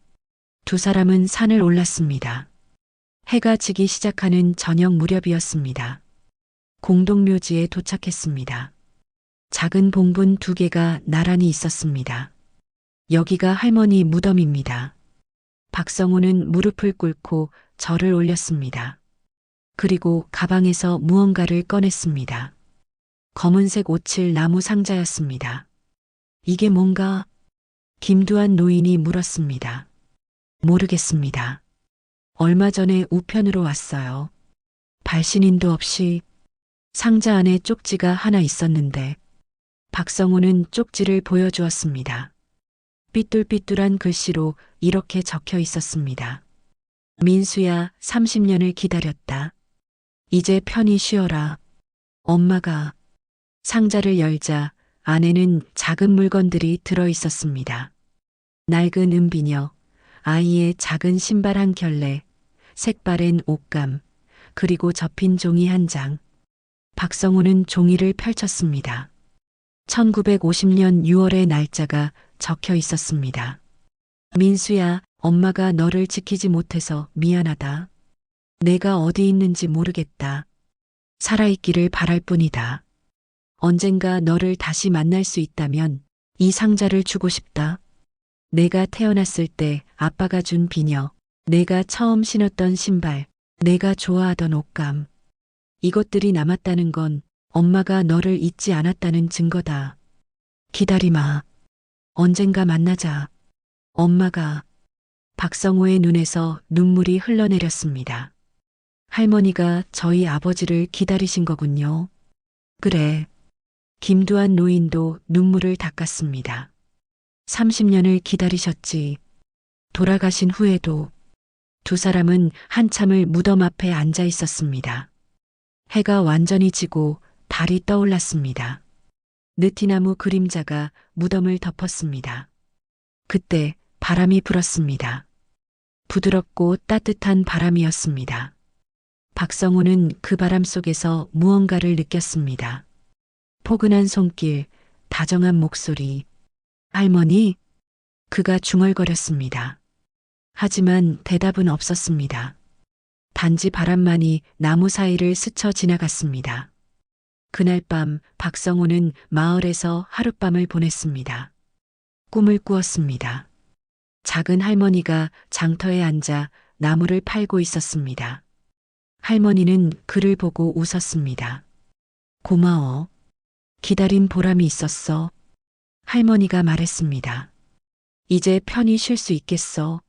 두 사람은 산을 올랐습니다. 해가 지기 시작하는 저녁 무렵이었습니다. 공동묘지에 도착했습니다. 작은 봉분 2개가 나란히 있었습니다. 여기가 할머니 무덤입니다. 박성우는 무릎을 꿇고 절을 올렸습니다. 그리고 가방에서 무언가를 꺼냈습니다. 검은색 오칠 나무 상자였습니다. 이게 뭔가? 김두한 노인이 물었습니다. 모르겠습니다. 얼마 전에 우편으로 왔어요. 발신인도 없이 상자 안에 쪽지가 하나 있었는데 박성우는 쪽지를 보여주었습니다. 삐뚤삐뚤한 글씨로 이렇게 적혀 있었습니다. 민수야, 30년을 기다렸다. 이제 편히 쉬어라. 엄마가 상자를 열자 안에는 작은 물건들이 들어 있었습니다. 낡은 은비녀, 아이의 작은 신발 한 켤레, 색바랜 옷감, 그리고 접힌 종이 한 장. 박성우는 종이를 펼쳤습니다. 1950년 6월의 날짜가 적혀 있었습니다. 민수야, 엄마가 너를 지키지 못해서 미안하다. 내가 어디 있는지 모르겠다. 살아있기를 바랄 뿐이다. 언젠가 너를 다시 만날 수 있다면 이 상자를 주고 싶다. 내가 태어났을 때 아빠가 준 비녀, 내가 처음 신었던 신발, 내가 좋아하던 옷감. 이것들이 남았다는 건 엄마가 너를 잊지 않았다는 증거다. 기다리마. 언젠가 만나자. 엄마가. 박성호의 눈에서 눈물이 흘러내렸습니다. 할머니가 저희 아버지를 기다리신 거군요. 그래. 김두한 노인도 눈물을 닦았습니다. 30년을 기다리셨지. 돌아가신 후에도. 두 사람은 한참을 무덤 앞에 앉아 있었습니다. 해가 완전히 지고 달이 떠올랐습니다. 느티나무 그림자가 무덤을 덮었습니다. 그때 바람이 불었습니다. 부드럽고 따뜻한 바람이었습니다. 박성우는 그 바람 속에서 무언가를 느꼈습니다. 포근한 손길, 다정한 목소리. 할머니? 그가 중얼거렸습니다. 하지만 대답은 없었습니다. 단지 바람만이 나무 사이를 스쳐 지나갔습니다. 그날 밤 박성우는 마을에서 하룻밤을 보냈습니다. 꿈을 꾸었습니다. 작은 할머니가 장터에 앉아 나무를 팔고 있었습니다. 할머니는 그를 보고 웃었습니다. 고마워. 기다린 보람이 있었어. 할머니가 말했습니다. 이제 편히 쉴 수 있겠어.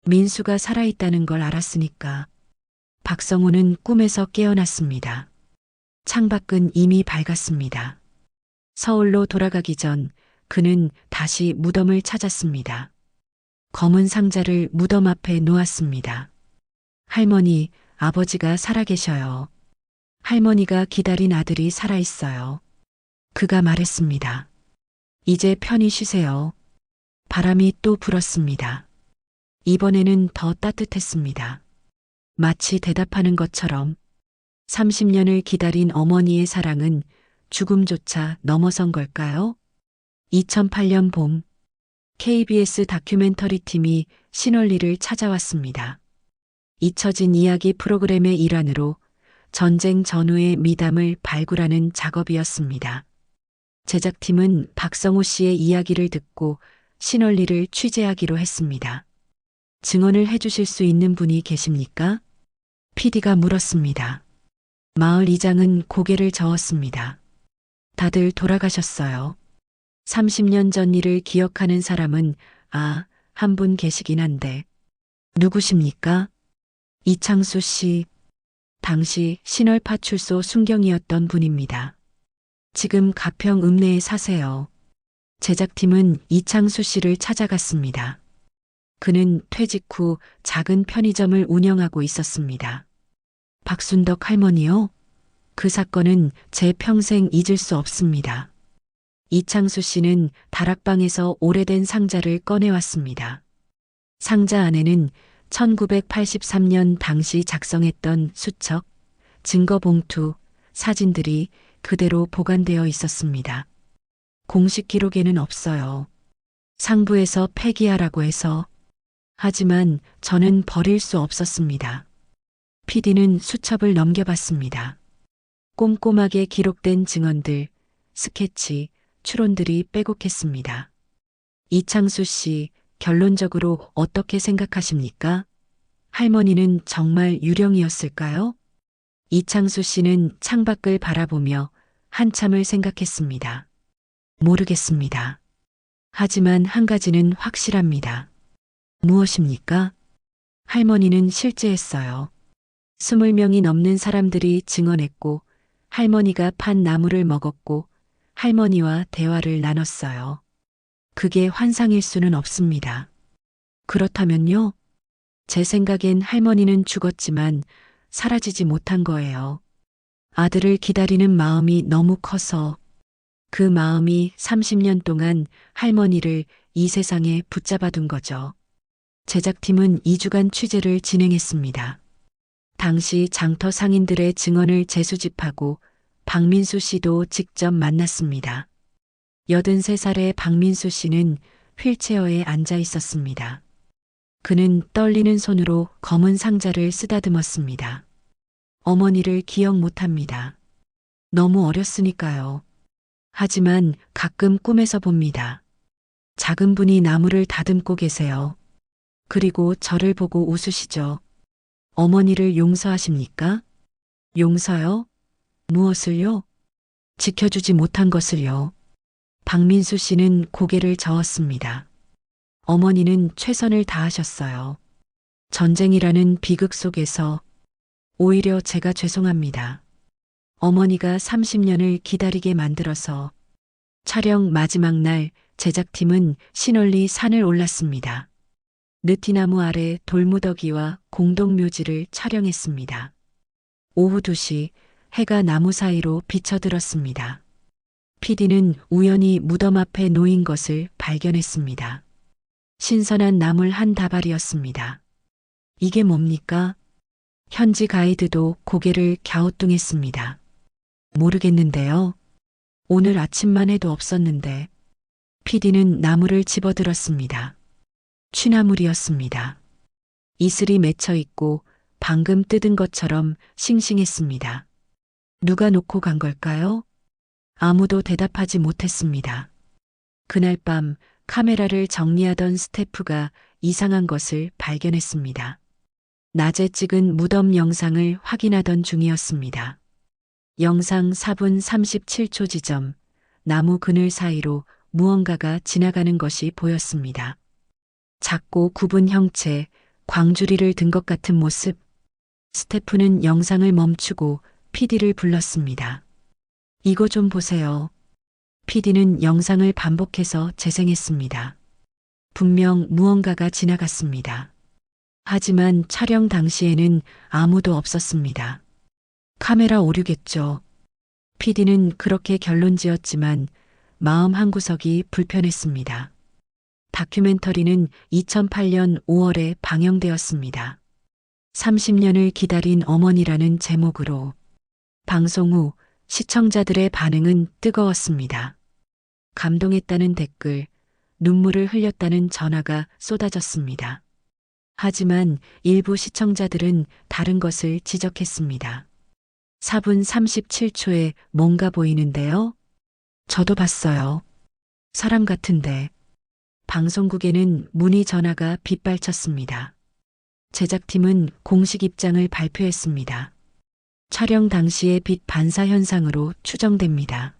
민수가 살아있다는 걸 알았으니까. 박성우는 꿈에서 깨어났습니다. 창밖은 이미 밝았습니다. 서울로 돌아가기 전 그는 다시 무덤을 찾았습니다. 검은 상자를 무덤 앞에 놓았습니다. 할머니, 아버지가 살아계셔요. 할머니가 기다린 아들이 살아있어요. 그가 말했습니다. 이제 편히 쉬세요. 바람이 또 불었습니다. 이번에는 더 따뜻했습니다. 마치 대답하는 것처럼 30년을 기다린 어머니의 사랑은 죽음조차 넘어선 걸까요? 2008년 봄, KBS 다큐멘터리 팀이 신월리를 찾아왔습니다. 잊혀진 이야기 프로그램의 일환으로 전쟁 전후의 미담을 발굴하는 작업이었습니다. 제작팀은 박성우 씨의 이야기를 듣고 신월리를 취재하기로 했습니다. 증언을 해주실 수 있는 분이 계십니까? PD가 물었습니다. 마을 이장은 고개를 저었습니다. 다들 돌아가셨어요. 30년 전 일을 기억하는 사람은 한 분 계시긴 한데. 누구십니까? 이창수 씨. 당시 신월파출소 순경이었던 분입니다. 지금 가평 읍내에 사세요. 제작팀은 이창수 씨를 찾아갔습니다. 그는 퇴직 후 작은 편의점을 운영하고 있었습니다. 박순덕 할머니요? 그 사건은 제 평생 잊을 수 없습니다. 이창수 씨는 다락방에서 오래된 상자를 꺼내왔습니다. 상자 안에는 1983년 당시 작성했던 수첩, 증거 봉투, 사진들이 그대로 보관되어 있었습니다. 공식 기록에는 없어요. 상부에서 폐기하라고 해서. 하지만 저는 버릴 수 없었습니다. PD는 수첩을 넘겨봤습니다. 꼼꼼하게 기록된 증언들, 스케치, 추론들이 빼곡했습니다. 이창수 씨, 결론적으로 어떻게 생각하십니까? 할머니는 정말 유령이었을까요? 이창수 씨는 창밖을 바라보며 한참을 생각했습니다. 모르겠습니다. 하지만 한 가지는 확실합니다. 무엇입니까? 할머니는 실제했어요. 20명이 넘는 사람들이 증언했고 할머니가 판 나무를 먹었고 할머니와 대화를 나눴어요. 그게 환상일 수는 없습니다. 그렇다면요? 제 생각엔 할머니는 죽었지만 사라지지 못한 거예요. 아들을 기다리는 마음이 너무 커서 그 마음이 30년 동안 할머니를 이 세상에 붙잡아둔 거죠. 제작팀은 2주간 취재를 진행했습니다. 당시 장터 상인들의 증언을 재수집하고 박민수 씨도 직접 만났습니다. 83살의 박민수 씨는 휠체어에 앉아 있었습니다. 그는 떨리는 손으로 검은 상자를 쓰다듬었습니다. 어머니를 기억 못합니다. 너무 어렸으니까요. 하지만 가끔 꿈에서 봅니다. 작은 분이 나무를 다듬고 계세요. 그리고 저를 보고 웃으시죠. 어머니를 용서하십니까? 용서요? 무엇을요? 지켜주지 못한 것을요. 박민수 씨는 고개를 저었습니다. 어머니는 최선을 다하셨어요. 전쟁이라는 비극 속에서 오히려 제가 죄송합니다. 어머니가 30년을 기다리게 만들어서 촬영 마지막 날 제작팀은 신월리 산을 올랐습니다. 느티나무 아래 돌무더기와 공동묘지를 촬영했습니다. 오후 2시 해가 나무 사이로 비쳐들었습니다. PD는 우연히 무덤 앞에 놓인 것을 발견했습니다. 신선한 나물 한 다발이었습니다. 이게 뭡니까? 현지 가이드도 고개를 갸우뚱했습니다. 모르겠는데요. 오늘 아침만 해도 없었는데. PD는 나무를 집어들었습니다. 취나물이었습니다. 이슬이 맺혀 있고 방금 뜯은 것처럼 싱싱했습니다. 누가 놓고 간 걸까요? 아무도 대답하지 못했습니다. 그날 밤 카메라를 정리하던 스태프가 이상한 것을 발견했습니다. 낮에 찍은 무덤 영상을 확인하던 중이었습니다. 영상 4분 37초 지점, 나무 그늘 사이로 무언가가 지나가는 것이 보였습니다. 작고 굽은 형체, 광주리를 든 것 같은 모습. 스태프는 영상을 멈추고 PD를 불렀습니다. 이거 좀 보세요. PD는 영상을 반복해서 재생했습니다. 분명 무언가가 지나갔습니다. 하지만 촬영 당시에는 아무도 없었습니다. 카메라 오류겠죠. PD는 그렇게 결론 지었지만 마음 한구석이 불편했습니다. 다큐멘터리는 2008년 5월에 방영되었습니다. 30년을 기다린 어머니라는 제목으로 방송 후 시청자들의 반응은 뜨거웠습니다. 감동했다는 댓글, 눈물을 흘렸다는 전화가 쏟아졌습니다. 하지만 일부 시청자들은 다른 것을 지적했습니다. 4분 37초에 뭔가 보이는데요? 저도 봤어요. 사람 같은데. 방송국에는 문의 전화가 빗발쳤습니다. 제작팀은 공식 입장을 발표했습니다. 촬영 당시의 빛 반사 현상으로 추정됩니다.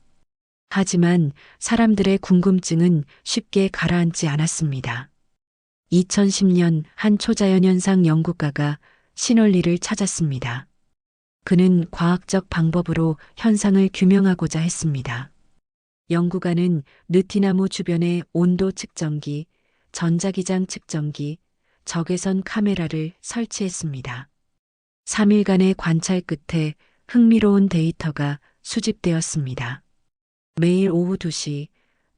하지만 사람들의 궁금증은 쉽게 가라앉지 않았습니다. 2010년 한 초자연현상 연구가가 신월리를 찾았습니다. 그는 과학적 방법으로 현상을 규명하고자 했습니다. 연구가는 느티나무 주변의 온도 측정기, 전자기장 측정기, 적외선 카메라를 설치했습니다. 3일간의 관찰 끝에 흥미로운 데이터가 수집되었습니다. 매일 오후 2시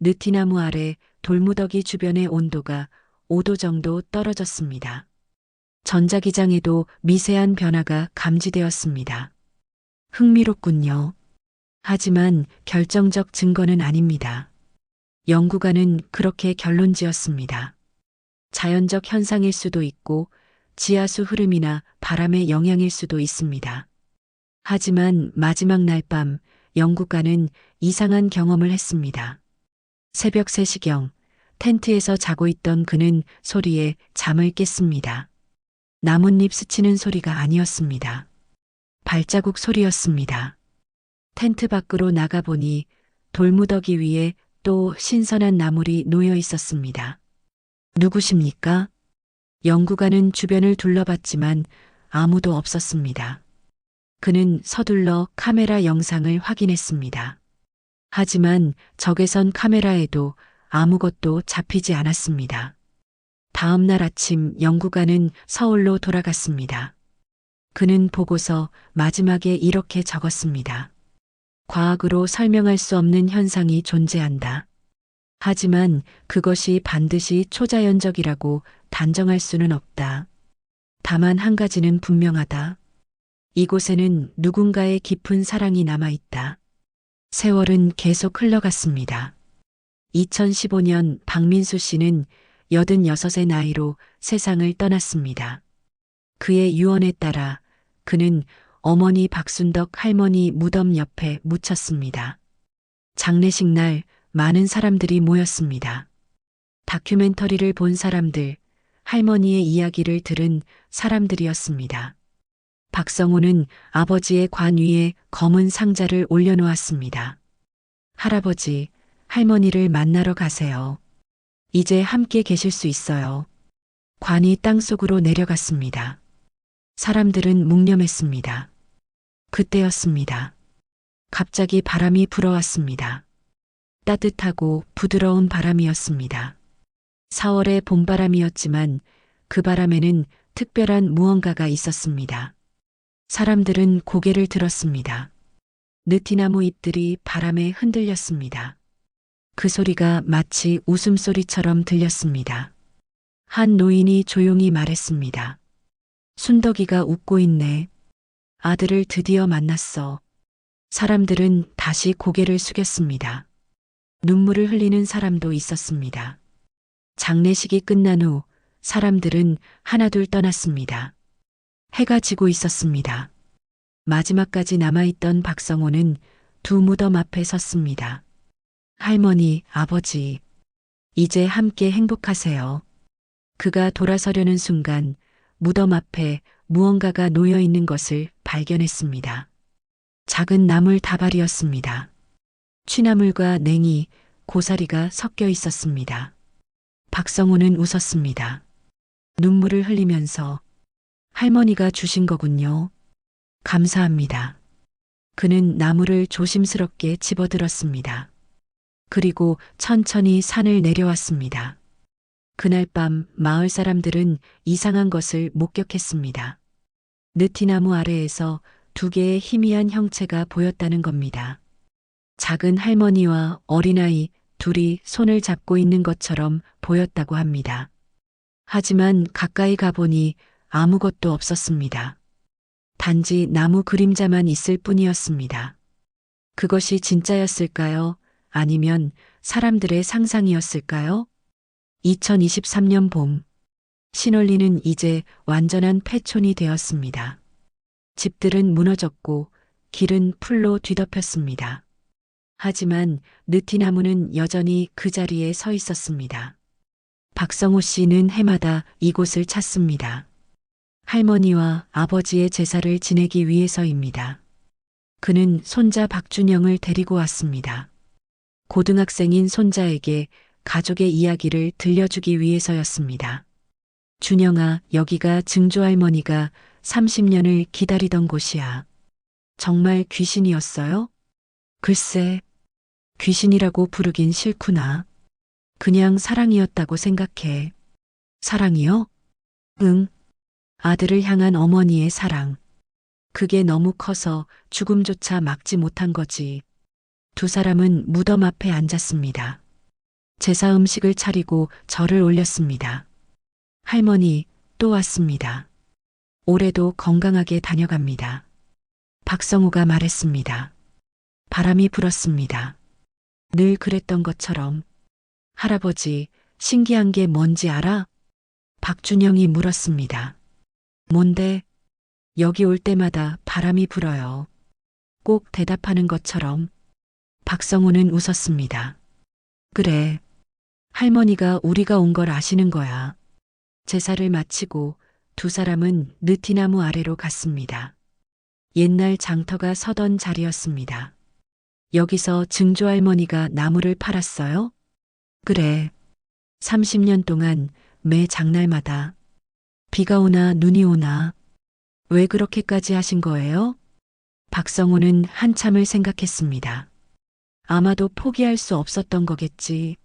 느티나무 아래 돌무더기 주변의 온도가 5도 정도 떨어졌습니다. 전자기장에도 미세한 변화가 감지되었습니다. 흥미롭군요. 하지만 결정적 증거는 아닙니다. 연구가는 그렇게 결론 지었습니다. 자연적 현상일 수도 있고 지하수 흐름이나 바람의 영향일 수도 있습니다. 하지만 마지막 날 밤 연구가는 이상한 경험을 했습니다. 새벽 3시경 텐트에서 자고 있던 그는 소리에 잠을 깼습니다. 나뭇잎 스치는 소리가 아니었습니다. 발자국 소리였습니다. 텐트 밖으로 나가보니 돌무더기 위에 또 신선한 나물이 놓여 있었습니다. 누구십니까? 연구관은 주변을 둘러봤지만 아무도 없었습니다. 그는 서둘러 카메라 영상을 확인했습니다. 하지만 적외선 카메라에도 아무것도 잡히지 않았습니다. 다음 날 아침 연구관은 서울로 돌아갔습니다. 그는 보고서 마지막에 이렇게 적었습니다. 과학으로 설명할 수 없는 현상이 존재한다. 하지만 그것이 반드시 초자연적이라고 단정할 수는 없다. 다만 한 가지는 분명하다. 이곳에는 누군가의 깊은 사랑이 남아있다. 세월은 계속 흘러갔습니다. 2015년 박민수 씨는 86의 나이로 세상을 떠났습니다. 그의 유언에 따라 그는 어머니 박순덕 할머니 무덤 옆에 묻혔습니다. 장례식 날 많은 사람들이 모였습니다. 다큐멘터리를 본 사람들, 할머니의 이야기를 들은 사람들이었습니다. 박성호는 아버지의 관 위에 검은 상자를 올려놓았습니다. 할아버지, 할머니를 만나러 가세요. 이제 함께 계실 수 있어요. 관이 땅속으로 내려갔습니다. 사람들은 묵념했습니다. 그때였습니다. 갑자기 바람이 불어왔습니다. 따뜻하고 부드러운 바람이었습니다. 4월의 봄바람이었지만 그 바람에는 특별한 무언가가 있었습니다. 사람들은 고개를 들었습니다. 느티나무 잎들이 바람에 흔들렸습니다. 그 소리가 마치 웃음소리처럼 들렸습니다. 한 노인이 조용히 말했습니다. 순덕이가 웃고 있네. 아들을 드디어 만났어. 사람들은 다시 고개를 숙였습니다. 눈물을 흘리는 사람도 있었습니다. 장례식이 끝난 후 사람들은 하나둘 떠났습니다. 해가 지고 있었습니다. 마지막까지 남아있던 박성호는 두 무덤 앞에 섰습니다. 할머니, 아버지, 이제 함께 행복하세요. 그가 돌아서려는 순간 무덤 앞에 무언가가 놓여 있는 것을 발견했습니다. 작은 나물 다발이었습니다. 취나물과 냉이, 고사리가 섞여 있었습니다. 박성호는 웃었습니다. 눈물을 흘리면서 할머니가 주신 거군요. 감사합니다. 그는 나물을 조심스럽게 집어들었습니다. 그리고 천천히 산을 내려왔습니다. 그날 밤 마을 사람들은 이상한 것을 목격했습니다. 느티나무 아래에서 두 개의 희미한 형체가 보였다는 겁니다. 작은 할머니와 어린아이 둘이 손을 잡고 있는 것처럼 보였다고 합니다. 하지만 가까이 가보니 아무것도 없었습니다. 단지 나무 그림자만 있을 뿐이었습니다. 그것이 진짜였을까요? 아니면 사람들의 상상이었을까요? 2023년 봄, 신월리는 이제 완전한 폐촌이 되었습니다. 집들은 무너졌고 길은 풀로 뒤덮였습니다. 하지만 느티나무는 여전히 그 자리에 서 있었습니다. 박성호 씨는 해마다 이곳을 찾습니다. 할머니와 아버지의 제사를 지내기 위해서입니다. 그는 손자 박준영을 데리고 왔습니다. 고등학생인 손자에게 가족의 이야기를 들려주기 위해서였습니다. 준영아, 여기가 증조할머니가 30년을 기다리던 곳이야. 정말 귀신이었어요? 글쎄, 귀신이라고 부르긴 싫구나. 그냥 사랑이었다고 생각해. 사랑이요? 응. 아들을 향한 어머니의 사랑. 그게 너무 커서 죽음조차 막지 못한 거지. 두 사람은 무덤 앞에 앉았습니다. 제사 음식을 차리고 절을 올렸습니다. 할머니, 또 왔습니다. 올해도 건강하게 다녀갑니다. 박성우가 말했습니다. 바람이 불었습니다. 늘 그랬던 것처럼. 할아버지, 신기한 게 뭔지 알아? 박준영이 물었습니다. 뭔데? 여기 올 때마다 바람이 불어요. 꼭 대답하는 것처럼. 박성우는 웃었습니다. 그래. 할머니가 우리가 온 걸 아시는 거야. 제사를 마치고 두 사람은 느티나무 아래로 갔습니다. 옛날 장터가 서던 자리였습니다. 여기서 증조 할머니가 나무를 팔았어요? 그래. 30년 동안 매 장날마다 비가 오나 눈이 오나 왜 그렇게까지 하신 거예요? 박성호는 한참을 생각했습니다. 아마도 포기할 수 없었던 거겠지.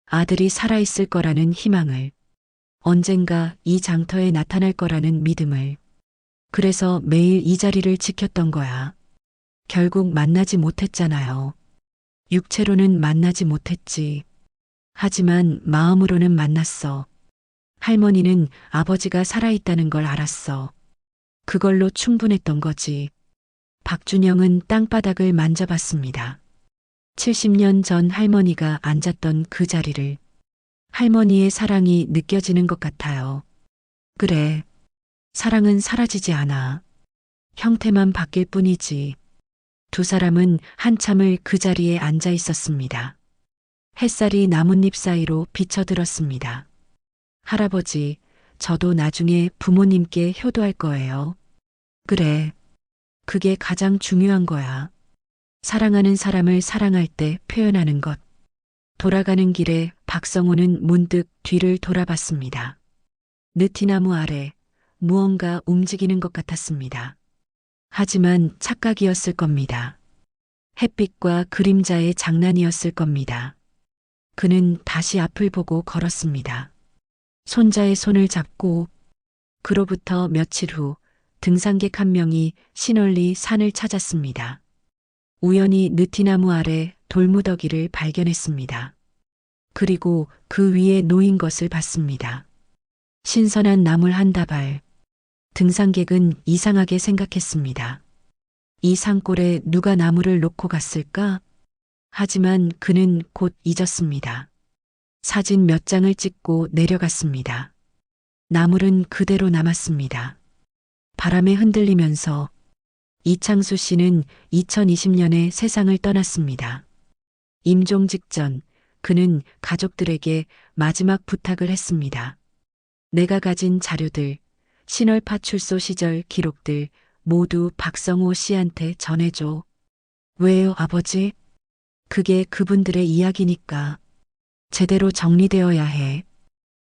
아들이 살아있을 거라는 희망을, 언젠가 이 장터에 나타날 거라는 믿음을. 그래서 매일 이 자리를 지켰던 거야. 결국 만나지 못했잖아요. 육체로는 만나지 못했지. 하지만 마음으로는 만났어. 할머니는 아버지가 살아있다는 걸 알았어. 그걸로 충분했던 거지. 박준영은 땅바닥을 만져봤습니다. 70년 전 할머니가 앉았던 그 자리를. 할머니의 사랑이 느껴지는 것 같아요. 그래. 사랑은 사라지지 않아. 형태만 바뀔 뿐이지. 두 사람은 한참을 그 자리에 앉아 있었습니다. 햇살이 나뭇잎 사이로 비쳐들었습니다. 할아버지, 저도 나중에 부모님께 효도할 거예요. 그래. 그게 가장 중요한 거야. 사랑하는 사람을 사랑할 때 표현하는 것. 돌아가는 길에 박성호는 문득 뒤를 돌아봤습니다. 느티나무 아래 무언가 움직이는 것 같았습니다. 하지만 착각이었을 겁니다. 햇빛과 그림자의 장난이었을 겁니다. 그는 다시 앞을 보고 걸었습니다. 손자의 손을 잡고. 그로부터 며칠 후 등산객 한 명이 신월리 산을 찾았습니다. 우연히 느티나무 아래 돌무더기를 발견했습니다. 그리고 그 위에 놓인 것을 봤습니다. 신선한 나물 한 다발. 등산객은 이상하게 생각했습니다. 이 산골에 누가 나무를 놓고 갔을까? 하지만 그는 곧 잊었습니다. 사진 몇 장을 찍고 내려갔습니다. 나물은 그대로 남았습니다. 바람에 흔들리면서. 이창수 씨는 2020년에 세상을 떠났습니다. 임종 직전 그는 가족들에게 마지막 부탁을 했습니다. 내가 가진 자료들, 신월파출소 시절 기록들 모두 박성호 씨한테 전해줘. 왜요, 아버지? 그게 그분들의 이야기니까. 제대로 정리되어야 해.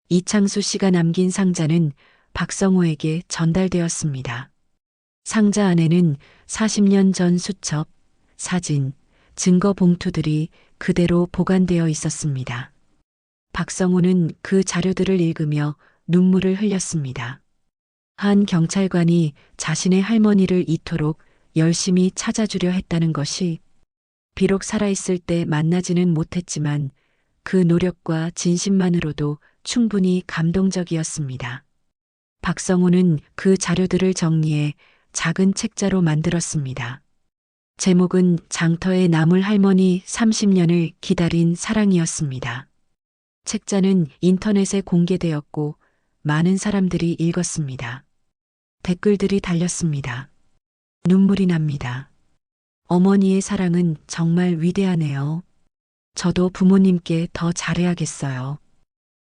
이창수 씨가 남긴 상자는 박성호에게 전달되었습니다. 상자 안에는 40년 전 수첩, 사진, 증거 봉투들이 그대로 보관되어 있었습니다. 박성호는 그 자료들을 읽으며 눈물을 흘렸습니다. 한 경찰관이 자신의 할머니를 이토록 열심히 찾아주려 했다는 것이, 비록 살아있을 때 만나지는 못했지만 그 노력과 진심만으로도 충분히 감동적이었습니다. 박성호는 그 자료들을 정리해 작은 책자로 만들었습니다. 제목은 장터의 나물 할머니 30년을 기다린 사랑이었습니다. 책자는 인터넷에 공개되었고 많은 사람들이 읽었습니다. 댓글들이 달렸습니다. 눈물이 납니다. 어머니의 사랑은 정말 위대하네요. 저도 부모님께 더 잘해야겠어요.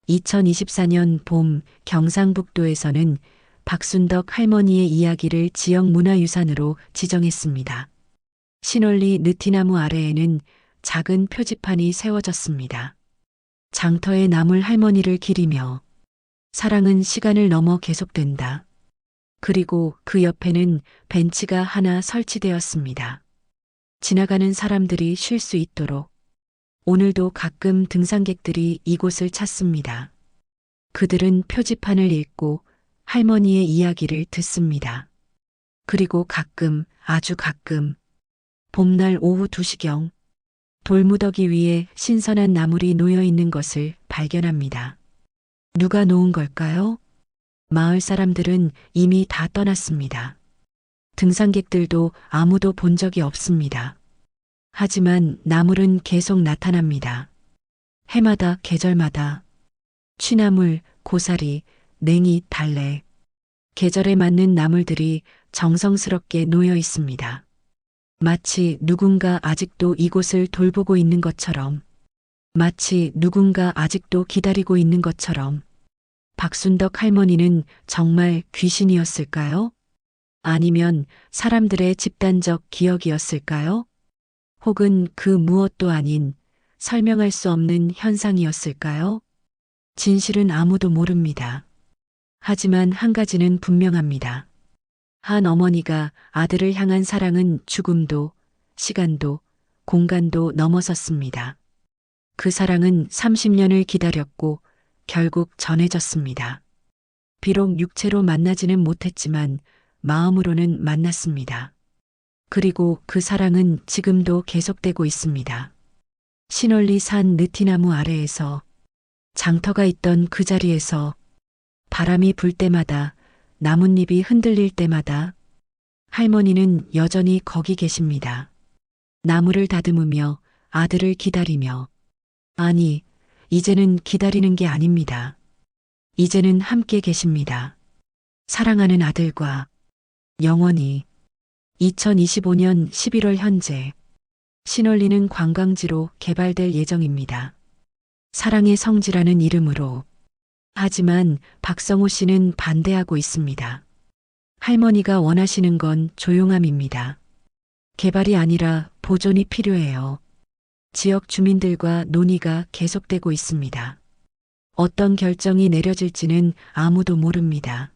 2024년 봄 경상북도에서는 박순덕 할머니의 이야기를 지역문화유산으로 지정했습니다. 신월리 느티나무 아래에는 작은 표지판이 세워졌습니다. 장터의 나물 할머니를 기리며. 사랑은 시간을 넘어 계속된다. 그리고 그 옆에는 벤치가 하나 설치되었습니다. 지나가는 사람들이 쉴 수 있도록. 오늘도 가끔 등산객들이 이곳을 찾습니다. 그들은 표지판을 읽고 할머니의 이야기를 듣습니다. 그리고 가끔, 아주 가끔, 봄날 오후 2시경, 돌무더기 위에 신선한 나물이 놓여 있는 것을 발견합니다. 누가 놓은 걸까요? 마을 사람들은 이미 다 떠났습니다. 등산객들도 아무도 본 적이 없습니다. 하지만 나물은 계속 나타납니다. 해마다 계절마다. 취나물, 고사리, 냉이, 달래. 계절에 맞는 나물들이 정성스럽게 놓여 있습니다. 마치 누군가 아직도 이곳을 돌보고 있는 것처럼. 마치 누군가 아직도 기다리고 있는 것처럼. 박순덕 할머니는 정말 귀신이었을까요? 아니면 사람들의 집단적 기억이었을까요? 혹은 그 무엇도 아닌 설명할 수 없는 현상이었을까요? 진실은 아무도 모릅니다. 하지만 한 가지는 분명합니다. 한 어머니가 아들을 향한 사랑은 죽음도, 시간도, 공간도 넘어섰습니다. 그 사랑은 30년을 기다렸고 결국 전해졌습니다. 비록 육체로 만나지는 못했지만 마음으로는 만났습니다. 그리고 그 사랑은 지금도 계속되고 있습니다. 시널리 산 느티나무 아래에서, 장터가 있던 그 자리에서, 바람이 불 때마다, 나뭇잎이 흔들릴 때마다 할머니는 여전히 거기 계십니다. 나무를 다듬으며 아들을 기다리며. 아니, 이제는 기다리는 게 아닙니다. 이제는 함께 계십니다. 사랑하는 아들과 영원히. 2025년 11월 현재 시널리는 관광지로 개발될 예정입니다. 사랑의 성지라는 이름으로. 하지만 박성호 씨는 반대하고 있습니다. 할머니가 원하시는 건 조용함입니다. 개발이 아니라 보존이 필요해요. 지역 주민들과 논의가 계속되고 있습니다. 어떤 결정이 내려질지는 아무도 모릅니다.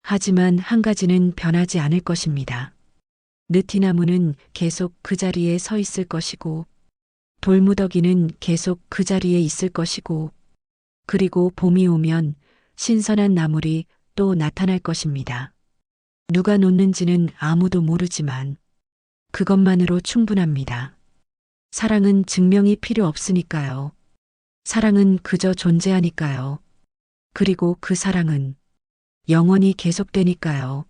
하지만 한 가지는 변하지 않을 것입니다. 느티나무는 계속 그 자리에 서 있을 것이고, 돌무더기는 계속 그 자리에 있을 것이고, 그리고 봄이 오면 신선한 나물이 또 나타날 것입니다. 누가 놓는지는 아무도 모르지만 그것만으로 충분합니다. 사랑은 증명이 필요 없으니까요. 사랑은 그저 존재하니까요. 그리고 그 사랑은 영원히 계속되니까요.